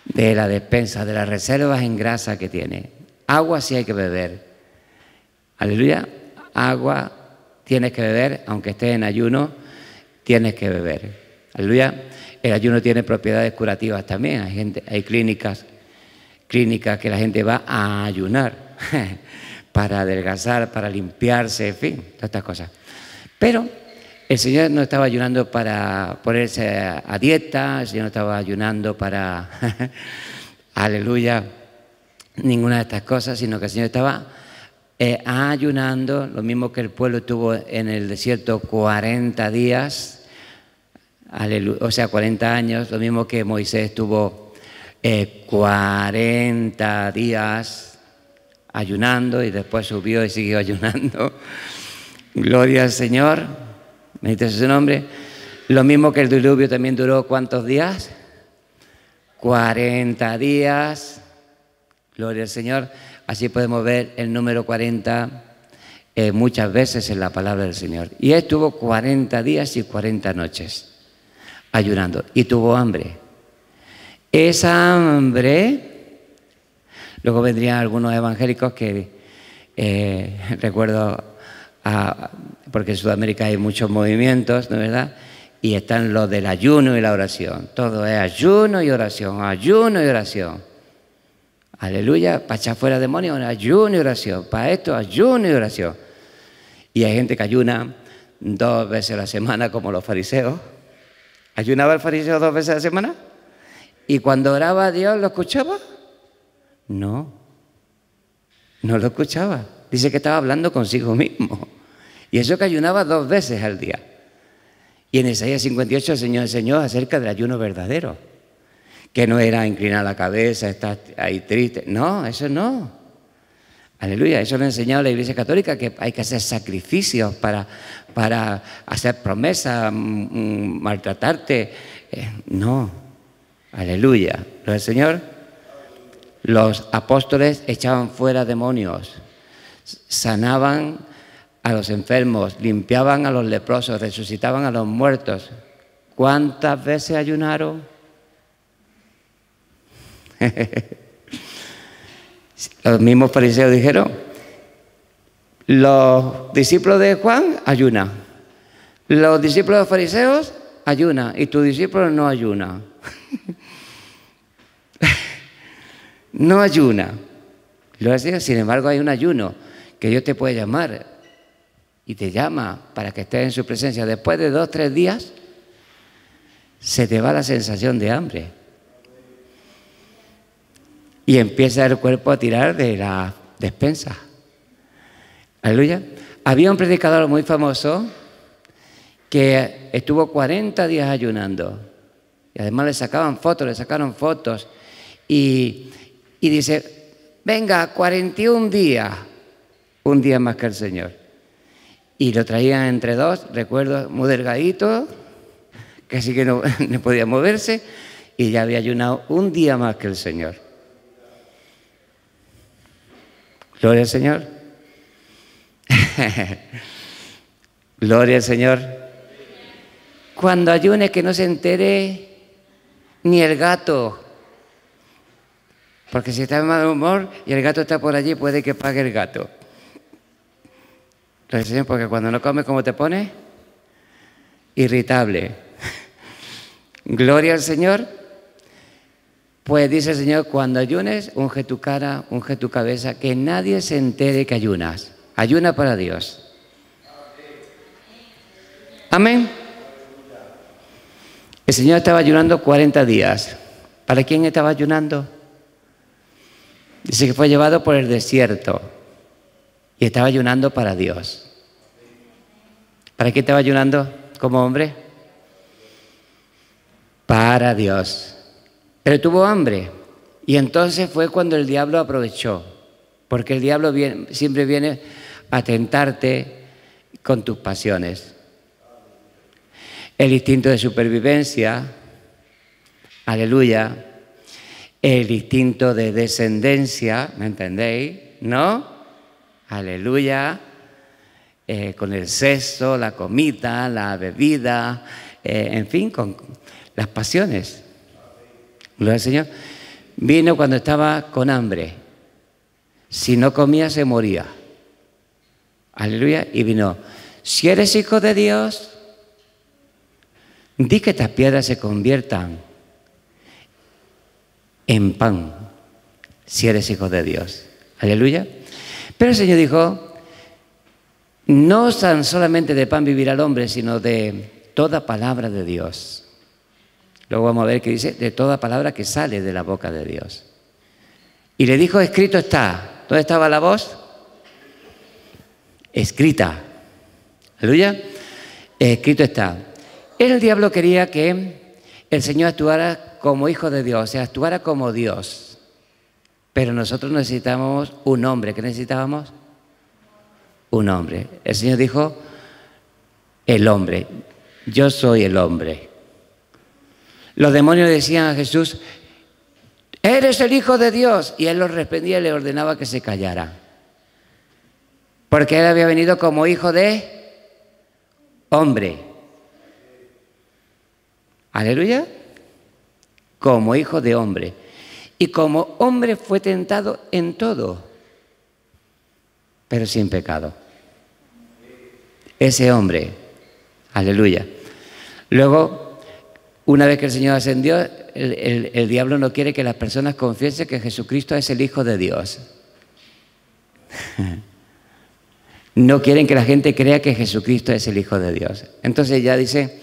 De la despensa, de las reservas en grasa que tiene. Agua sí hay que beber. Aleluya. Agua tienes que beber, aunque estés en ayuno, tienes que beber. Aleluya. El ayuno tiene propiedades curativas también. Hay clínicas que la gente va a ayunar para adelgazar, para limpiarse, en fin, todas estas cosas. Pero el Señor no estaba ayunando para ponerse a dieta, el Señor no estaba ayunando para, aleluya, ninguna de estas cosas, sino que el Señor estaba ayunando, lo mismo que el pueblo estuvo en el desierto 40 días, aleluya, o sea, 40 años, lo mismo que Moisés estuvo 40 días ayunando y después subió y siguió ayunando. Gloria al Señor, bendito sea su nombre. Lo mismo que el diluvio también duró, ¿cuántos días? 40 días. Gloria al Señor. Así podemos ver el número 40 muchas veces en la palabra del Señor. Y él estuvo 40 días y 40 noches ayunando y tuvo hambre. Esa hambre, luego vendrían algunos evangélicos que recuerdo, porque en Sudamérica hay muchos movimientos, ¿no es verdad? Y están los del ayuno y la oración. Todo es ayuno y oración, ayuno y oración. Aleluya, para echar fuera demonios, ayuno y oración. Para esto, ayuno y oración. Y hay gente que ayuna 2 veces a la semana, como los fariseos. ¿Ayunaba el fariseo 2 veces a la semana? ¿Y cuando oraba a Dios lo escuchaba? No, no lo escuchaba. Dice que estaba hablando consigo mismo. Y eso que ayunaba 2 veces al día. Y en Isaías 58 el Señor enseñó acerca del ayuno verdadero. Que no era inclinar la cabeza, estar ahí triste. No, eso no. Aleluya, eso lo ha enseñado la Iglesia Católica, que hay que hacer sacrificios para hacer promesas, maltratarte. No, aleluya. Lo del Señor, los apóstoles echaban fuera demonios, sanaban a los enfermos, limpiaban a los leprosos, resucitaban a los muertos. ¿Cuántas veces ayunaron? Los mismos fariseos dijeron, los discípulos de Juan ayunan, los discípulos de los fariseos ayunan y tus discípulos no ayunan. No ayuna. Sin embargo, hay un ayuno que Dios te puede llamar y te llama para que estés en su presencia. Después de 2, 3 días se te va la sensación de hambre y empieza el cuerpo a tirar de la despensa. Aleluya. Había un predicador muy famoso que estuvo 40 días ayunando y además le sacaron fotos y dice, venga, 41 días, un día más que el Señor. Y lo traían entre 2, recuerdo, muy delgadito, casi que no podía moverse, y ya había ayunado un día más que el Señor. Gloria al Señor. Gloria al Señor. Cuando ayune, que no se entere ni el gato. Porque si está de mal humor y el gato está por allí, puede que pague el gato. Gloria al Señor, porque cuando no come, ¿cómo te pone? Irritable. Gloria al Señor. Pues dice el Señor, cuando ayunes, unge tu cara, unge tu cabeza, que nadie se entere que ayunas. Ayuna para Dios. Amén. El Señor estaba ayunando 40 días. ¿Para quién estaba ayunando? Dice que fue llevado por el desierto y estaba ayunando para Dios. ¿Para qué estaba ayunando como hombre? Para Dios. Pero tuvo hambre. Y entonces fue cuando el diablo aprovechó. Porque el diablo siempre viene a tentarte con tus pasiones. El instinto de supervivencia, aleluya, el instinto de descendencia, ¿me entendéis? ¿No? Aleluya, con el sexo, la comida, la bebida, en fin, con las pasiones. Gloria al Señor. Vino cuando estaba con hambre. Si no comía, se moría. Aleluya. Y vino, si eres hijo de Dios, di que estas piedras se conviertan en pan, si eres hijo de Dios. Aleluya. Pero el Señor dijo, no tan solamente de pan vivirá el hombre, sino de toda palabra de Dios. Luego vamos a ver que dice, de toda palabra que sale de la boca de Dios. Y le dijo, escrito está. ¿Dónde estaba la voz? Escrita. Aleluya. Escrito está. El diablo quería que el Señor actuara como hijo de Dios, o sea, actuara como Dios. Pero nosotros necesitábamos un hombre. ¿Qué necesitábamos? Un hombre. El Señor dijo, el hombre. Yo soy el hombre. Los demonios decían a Jesús, eres el Hijo de Dios. Y él los respondía y le ordenaba que se callara. Porque él había venido como hijo de hombre. Aleluya. Como hijo de hombre. Y como hombre fue tentado en todo, pero sin pecado. Ese hombre. Aleluya. Luego, una vez que el Señor ascendió, el diablo no quiere que las personas confiesen que Jesucristo es el Hijo de Dios. No quieren que la gente crea que Jesucristo es el Hijo de Dios. Entonces ya dice,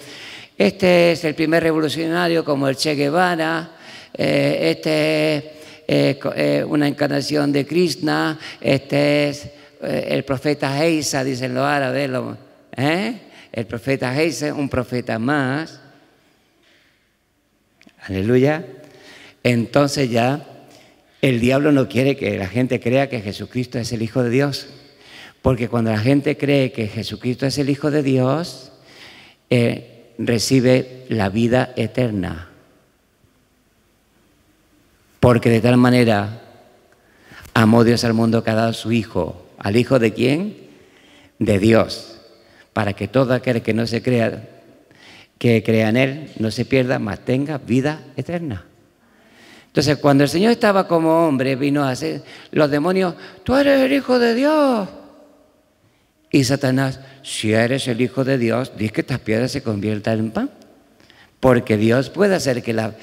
este es el primer revolucionario como el Che Guevara, este es una encarnación de Krishna, este es el profeta Heisa, dicen los árabes, el profeta Heisa, un profeta más. Aleluya. Entonces ya el diablo no quiere que la gente crea que Jesucristo es el Hijo de Dios. Porque cuando la gente cree que Jesucristo es el Hijo de Dios, recibe la vida eterna. Porque de tal manera amó Dios al mundo que ha dado a su Hijo. ¿Al Hijo de quién? De Dios. Para que todo aquel que no se crea, que crea en Él, no se pierda, mas tenga vida eterna. Entonces, cuando el Señor estaba como hombre, vino a hacer los demonios, tú eres el Hijo de Dios. Y Satanás, si eres el Hijo de Dios, di que estas piedras se conviertan en pan. Porque Dios puede hacer que las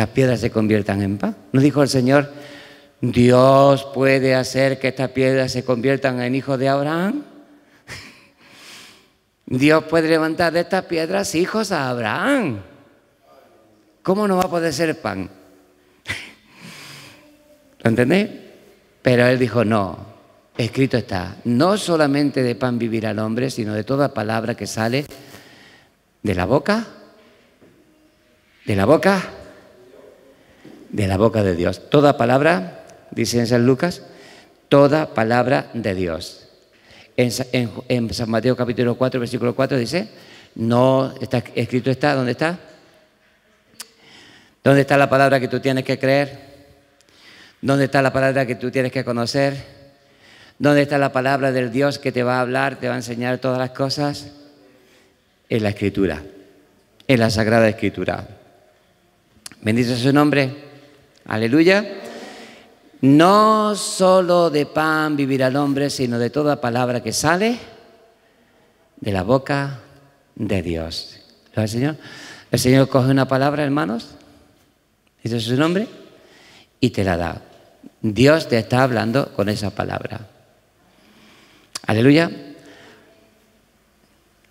piedras se conviertan en pan. ¿No dijo el Señor, Dios puede hacer que estas piedras se conviertan en hijos de Abraham? Dios puede levantar de estas piedras hijos a Abraham. ¿Cómo no va a poder ser pan? ¿Lo entendéis? Pero Él dijo, no. Escrito está, no solamente de pan vivirá el hombre, sino de toda palabra que sale de la boca de Dios. Toda palabra, dice en San Lucas, toda palabra de Dios. En San Mateo capítulo 4, versículo 4 dice, no, está escrito está, ¿dónde está? ¿Dónde está la palabra que tú tienes que creer? ¿Dónde está la palabra que tú tienes que conocer? ¿Dónde está la palabra del Dios que te va a hablar, te va a enseñar todas las cosas? En la Escritura, en la Sagrada Escritura. Bendito sea su nombre. Aleluya. No solo de pan vivirá el hombre, sino de toda palabra que sale de la boca de Dios. ¿Lo Señor? El Señor coge una palabra, hermanos, dice su nombre, y te la da. Dios te está hablando con esa palabra. Aleluya.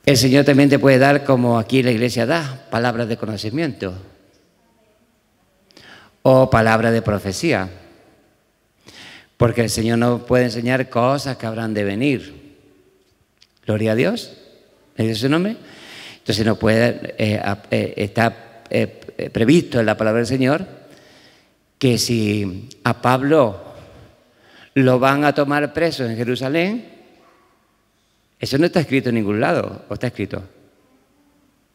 El Señor también te puede dar, como aquí la iglesia da, palabras de conocimiento o palabras de profecía. Porque el Señor nos puede enseñar cosas que habrán de venir. Gloria a Dios. ¿Es de su nombre? Entonces no puede, está previsto en la palabra del Señor que si a Pablo lo van a tomar preso en Jerusalén, eso no está escrito en ningún lado. ¿O está escrito?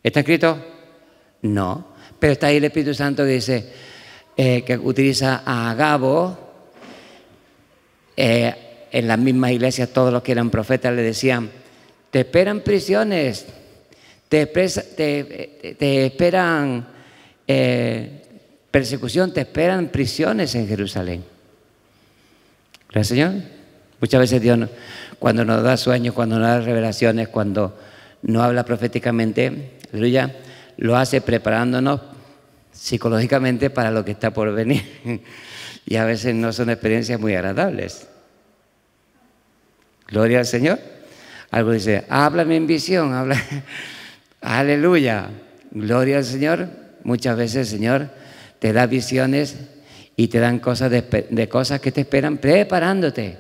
¿Está escrito? No. Pero está ahí el Espíritu Santo que dice, que utiliza a Agabo. En las mismas iglesias todos los que eran profetas le decían, te esperan prisiones, te esperan persecución, te esperan prisiones en Jerusalén. Gracias, Señor. Muchas veces Dios, cuando nos da sueños, cuando nos da revelaciones, cuando nos habla proféticamente, aleluya, lo hace preparándonos psicológicamente para lo que está por venir. Y a veces no son experiencias muy agradables. Gloria al Señor. Algo dice, háblame en visión, habla. Aleluya. Gloria al Señor. Muchas veces el Señor te da visiones y te dan cosas de cosas que te esperan preparándote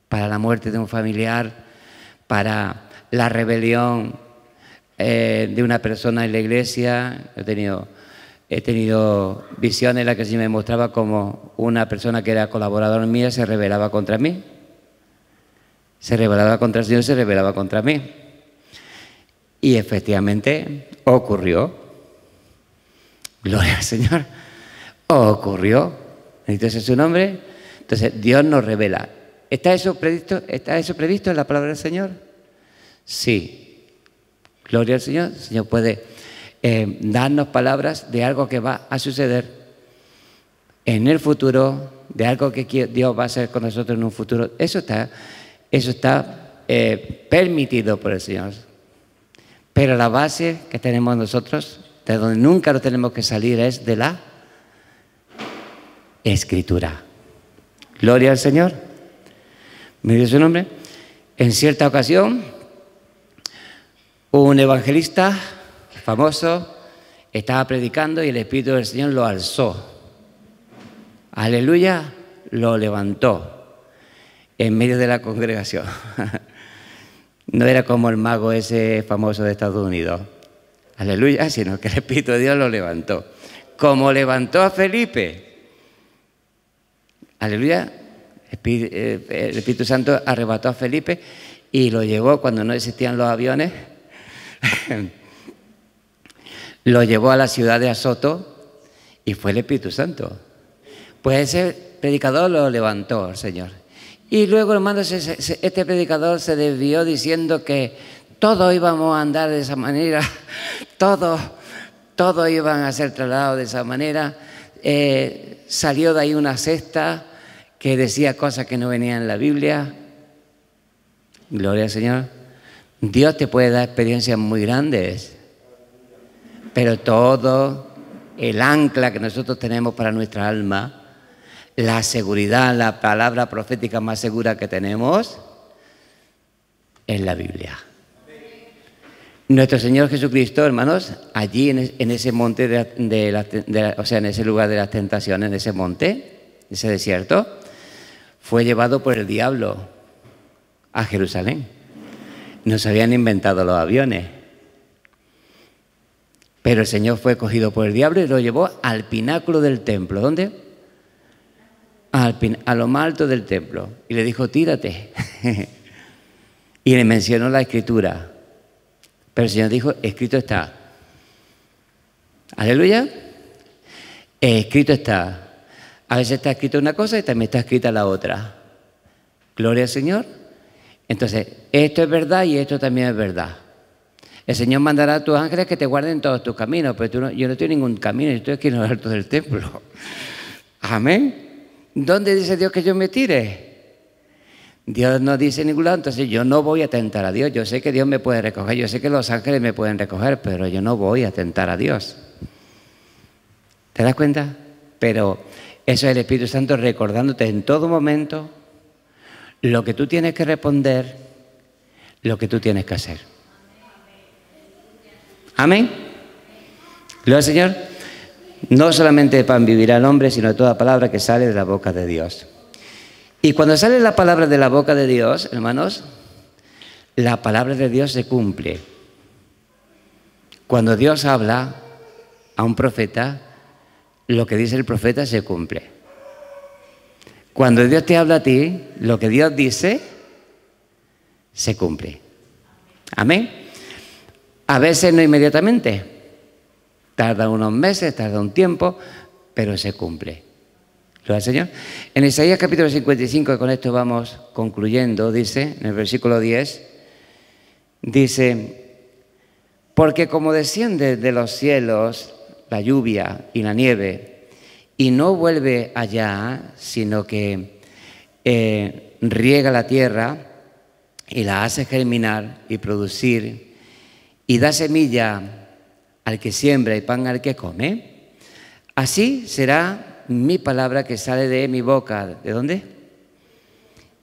para la muerte de un familiar, para la rebelión de una persona en la iglesia. He tenido visiones en las que se me mostraba como una persona que era colaborador mía se rebelaba contra mí. Se rebelaba contra el Señor, se rebelaba contra mí. Y efectivamente ocurrió. Gloria al Señor. Ocurrió. Entonces su nombre. Entonces Dios nos revela. ¿Está eso previsto en la palabra del Señor? Sí. Gloria al Señor. El Señor puede darnos palabras de algo que va a suceder en el futuro, de algo que Dios va a hacer con nosotros en un futuro. Eso está permitido por el Señor. Pero la base que tenemos nosotros, de donde nunca nos tenemos que salir, es de la Escritura. Gloria al Señor. Mire su nombre. En cierta ocasión, un evangelista famoso estaba predicando y el Espíritu del Señor lo alzó. Aleluya, lo levantó en medio de la congregación. No era como el mago ese famoso de Estados Unidos. Aleluya, sino que el Espíritu de Dios lo levantó. Como levantó a Felipe. Aleluya, el Espíritu Santo arrebató a Felipe y lo llevó cuando no existían los aviones. Lo llevó a la ciudad de Azoto y fue el Espíritu Santo. Pues ese predicador lo levantó el Señor. Y luego, hermanos, este predicador se desvió diciendo que todos íbamos a andar de esa manera, todos iban a ser trasladados de esa manera. Salió de ahí una secta que decía cosas que no venían en la Biblia. Gloria al Señor. Dios te puede dar experiencias muy grandes. Pero todo el ancla que nosotros tenemos para nuestra alma, la seguridad, la palabra profética más segura que tenemos, es la Biblia. Nuestro Señor Jesucristo, hermanos, allí en ese monte, o sea, en ese lugar de las tentaciones, en ese monte, ese desierto, fue llevado por el diablo a Jerusalén. No se habían inventado los aviones. Pero el Señor fue cogido por el diablo y lo llevó al pináculo del templo. ¿Dónde? A lo más alto del templo. Y le dijo, tírate. Y le mencionó la Escritura. Pero el Señor dijo, escrito está. Aleluya. Escrito está. A veces está escrita una cosa y también está escrita la otra. Gloria al Señor. Entonces, esto es verdad y esto también es verdad. El Señor mandará a tus ángeles que te guarden todos tus caminos, pero yo no estoy en ningún camino, yo estoy aquí en lo alto del templo. Amén. ¿Dónde dice Dios que yo me tire? Dios no dice en ningún lado, entonces yo no voy a tentar a Dios. Yo sé que Dios me puede recoger, yo sé que los ángeles me pueden recoger, pero yo no voy a tentar a Dios. ¿Te das cuenta? Pero eso es el Espíritu Santo recordándote en todo momento lo que tú tienes que responder, lo que tú tienes que hacer. Amén. Gloria al Señor. No solamente de pan vivirá el hombre, sino de toda palabra que sale de la boca de Dios. Y cuando sale la palabra de la boca de Dios, hermanos, la palabra de Dios se cumple. Cuando Dios habla a un profeta, lo que dice el profeta se cumple. Cuando Dios te habla a ti, lo que Dios dice se cumple. Amén. A veces no inmediatamente, tarda unos meses, tarda un tiempo, pero se cumple. Gloria al Señor. En Isaías capítulo 55, y con esto vamos concluyendo, dice, en el versículo 10, dice: porque como desciende de los cielos la lluvia y la nieve, y no vuelve allá, sino que riega la tierra y la hace germinar y producir, y da semilla al que siembra y pan al que come, así será mi palabra que sale de mi boca. ¿De dónde?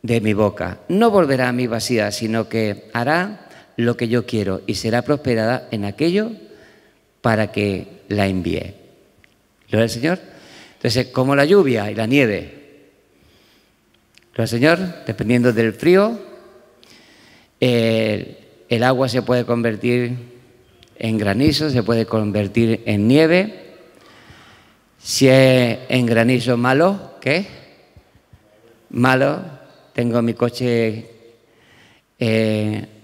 De mi boca. No volverá a mí vacía, sino que hará lo que yo quiero y será prosperada en aquello para que la envíe. Gloria al Señor. Entonces, como la lluvia y la nieve, gloria al Señor, dependiendo del frío, el agua se puede convertir en granizo, se puede convertir en nieve. Si es en granizo malo, ¿qué? Malo. Tengo mi coche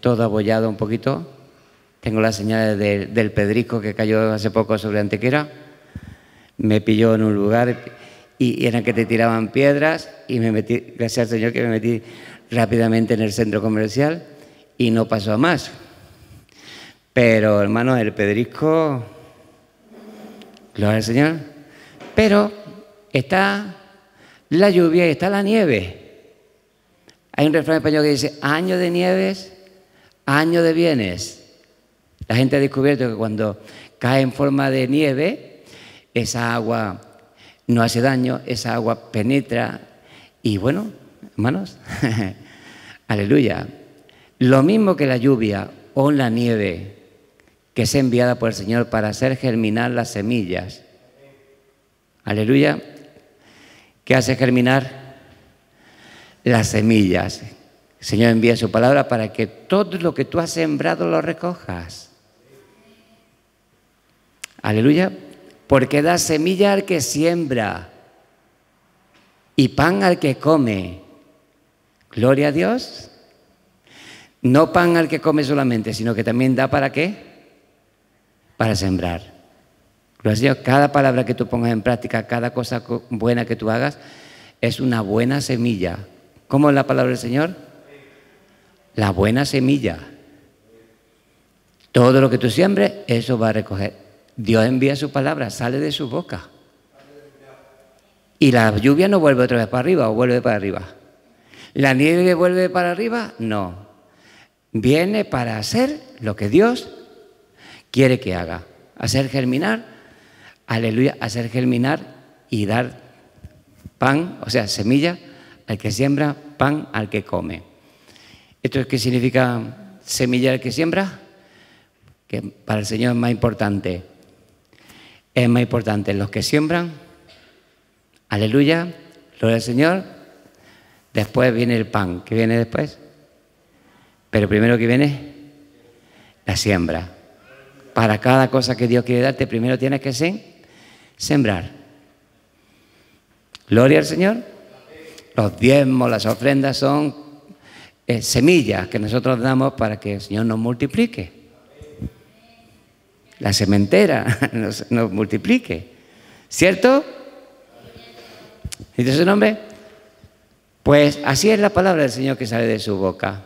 todo abollado un poquito. Tengo las señales del pedrisco que cayó hace poco sobre Antequera. Me pilló en un lugar y era que te tiraban piedras y me metí, gracias al Señor que me metí rápidamente en el centro comercial y no pasó a más. Pero, hermanos, el pedrisco, gloria al Señor. Pero está la lluvia y está la nieve. Hay un refrán español que dice: año de nieves, año de bienes. La gente ha descubierto que cuando cae en forma de nieve, esa agua no hace daño, esa agua penetra. Y bueno, hermanos, aleluya. Lo mismo que la lluvia o la nieve que es enviada por el Señor para hacer germinar las semillas. Aleluya. ¿Qué hace germinar? Las semillas. El Señor envía su palabra para que todo lo que tú has sembrado lo recojas. Aleluya. Porque da semilla al que siembra y pan al que come. Gloria a Dios. No pan al que come solamente, sino que también da ¿para qué? Para sembrar. Gloria al Señor. Cada palabra que tú pongas en práctica, cada cosa buena que tú hagas, es una buena semilla. ¿Cómo es la palabra del Señor? La buena semilla. Todo lo que tú siembres, eso va a recoger. Dios envía su palabra, sale de su boca. Y la lluvia no vuelve otra vez para arriba, o vuelve para arriba. ¿La nieve vuelve para arriba? No. Viene para hacer lo que Dios quiere que haga. Hacer germinar, aleluya, hacer germinar y dar pan, o sea, semilla al que siembra, pan al que come. ¿Esto es qué significa semilla al que siembra? Que para el Señor es más importante. Es más importante los que siembran, aleluya, gloria al Señor. Después viene el pan. ¿Qué viene después? Pero primero que viene la siembra. Para cada cosa que Dios quiere darte, primero tienes que sembrar. Gloria al Señor. Los diezmos, las ofrendas son semillas que nosotros damos para que el Señor nos multiplique. La sementera nos multiplique. ¿Cierto? ¿Dice su nombre? Pues así es la palabra del Señor que sale de su boca.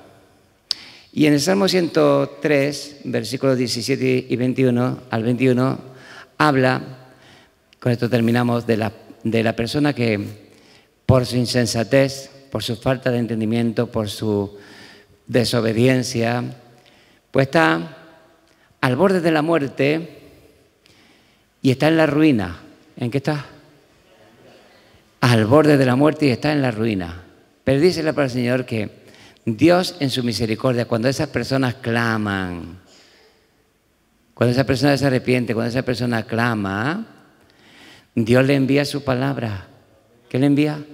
Y en el Salmo 103, versículos 17 y 21 al 21, habla, con esto terminamos, de la persona que por su insensatez, por su falta de entendimiento, por su desobediencia, pues está al borde de la muerte y está en la ruina. ¿En qué está? Al borde de la muerte y está en la ruina. Pero dice la palabra del Señor que Dios en su misericordia, cuando esas personas claman, cuando esa persona se arrepiente, cuando esa persona clama, Dios le envía su palabra. ¿Qué le envía?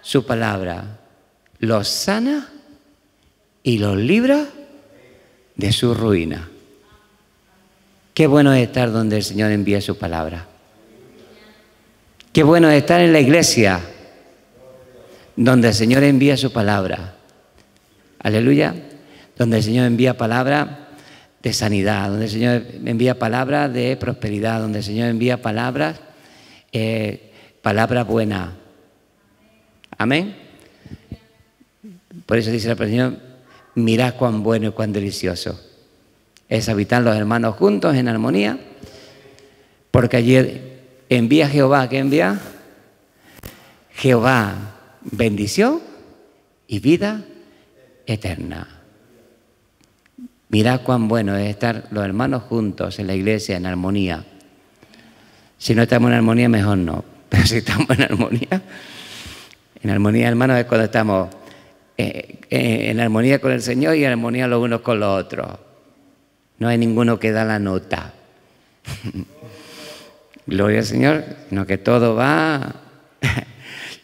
Su palabra. Los sana y los libra de su ruina. Qué bueno es estar donde el Señor envía su palabra. Qué bueno es estar en la iglesia donde el Señor envía su palabra. Aleluya. Donde el Señor envía palabra de sanidad, donde el Señor envía palabra de prosperidad, donde el Señor envía palabras buenas. Amén. Por eso dice el Señor, mirad cuán bueno y cuán delicioso es habitar los hermanos juntos en armonía, porque allí envía Jehová. ¿Qué envía? Jehová, bendición y vida eterna. Mirad cuán bueno es estar los hermanos juntos en la iglesia en armonía. Si no estamos en armonía, mejor no. Pero si estamos en armonía, hermanos, es cuando estamos en armonía con el Señor y en armonía los unos con los otros. No hay ninguno que da la nota. Gloria al Señor, sino que todo va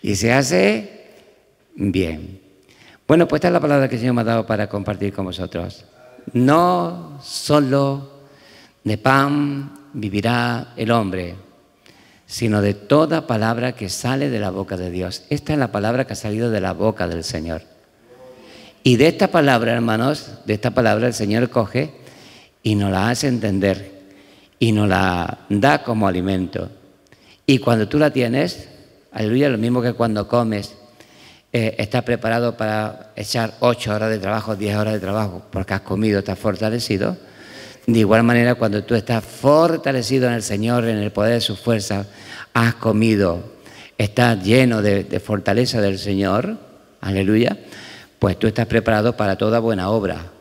y se hace bien. Bueno, pues esta es la palabra que el Señor me ha dado para compartir con vosotros. No solo de pan vivirá el hombre, sino de toda palabra que sale de la boca de Dios. Esta es la palabra que ha salido de la boca del Señor. Y de esta palabra, hermanos, de esta palabra el Señor coge y nos la hace entender y nos la da como alimento. Y cuando tú la tienes, aleluya, lo mismo que cuando comes, estás preparado para echar 8 horas de trabajo, 10 horas de trabajo, porque has comido, estás fortalecido. De igual manera, cuando tú estás fortalecido en el Señor, en el poder de su fuerza, has comido, estás lleno de fortaleza del Señor, aleluya, pues tú estás preparado para toda buena obra.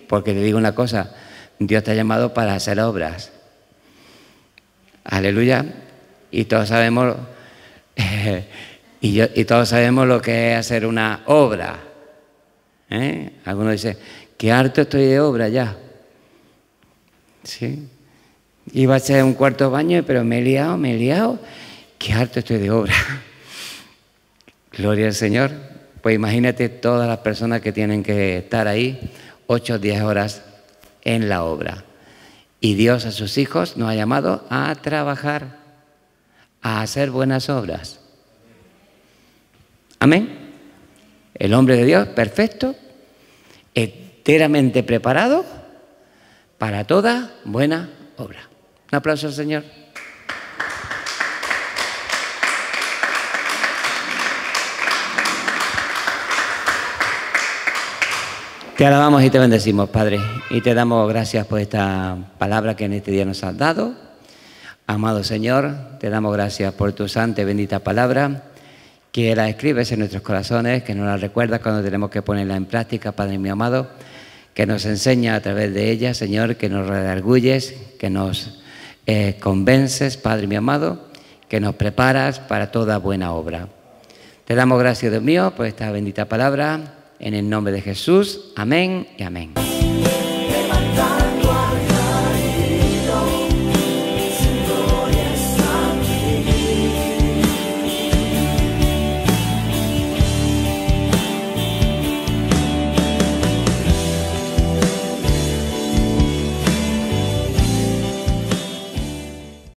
Porque te digo una cosa, Dios te ha llamado para hacer obras. Aleluya. Y todos sabemos, y todos sabemos lo que es hacer una obra. Algunos dicen, qué harto estoy de obra ya. ¿Sí? Iba a hacer un cuarto baño, pero me he liado. Qué harto estoy de obra. Gloria al Señor. Pues imagínate todas las personas que tienen que estar ahí 8 o 10 horas en la obra. Y Dios a sus hijos nos ha llamado a trabajar, a hacer buenas obras. Amén. El hombre de Dios, perfecto, enteramente preparado para toda buena obra. Un aplauso al Señor. Te alabamos y te bendecimos, Padre, y te damos gracias por esta palabra que en este día nos has dado. Amado Señor, te damos gracias por tu santa y bendita palabra, que la escribes en nuestros corazones, que nos la recuerdas cuando tenemos que ponerla en práctica, Padre mío amado, que nos enseña a través de ella, Señor, que nos redarguyes, que nos convences, Padre mío amado, que nos preparas para toda buena obra. Te damos gracias, Dios mío, por esta bendita palabra. En el nombre de Jesús, amén y amén.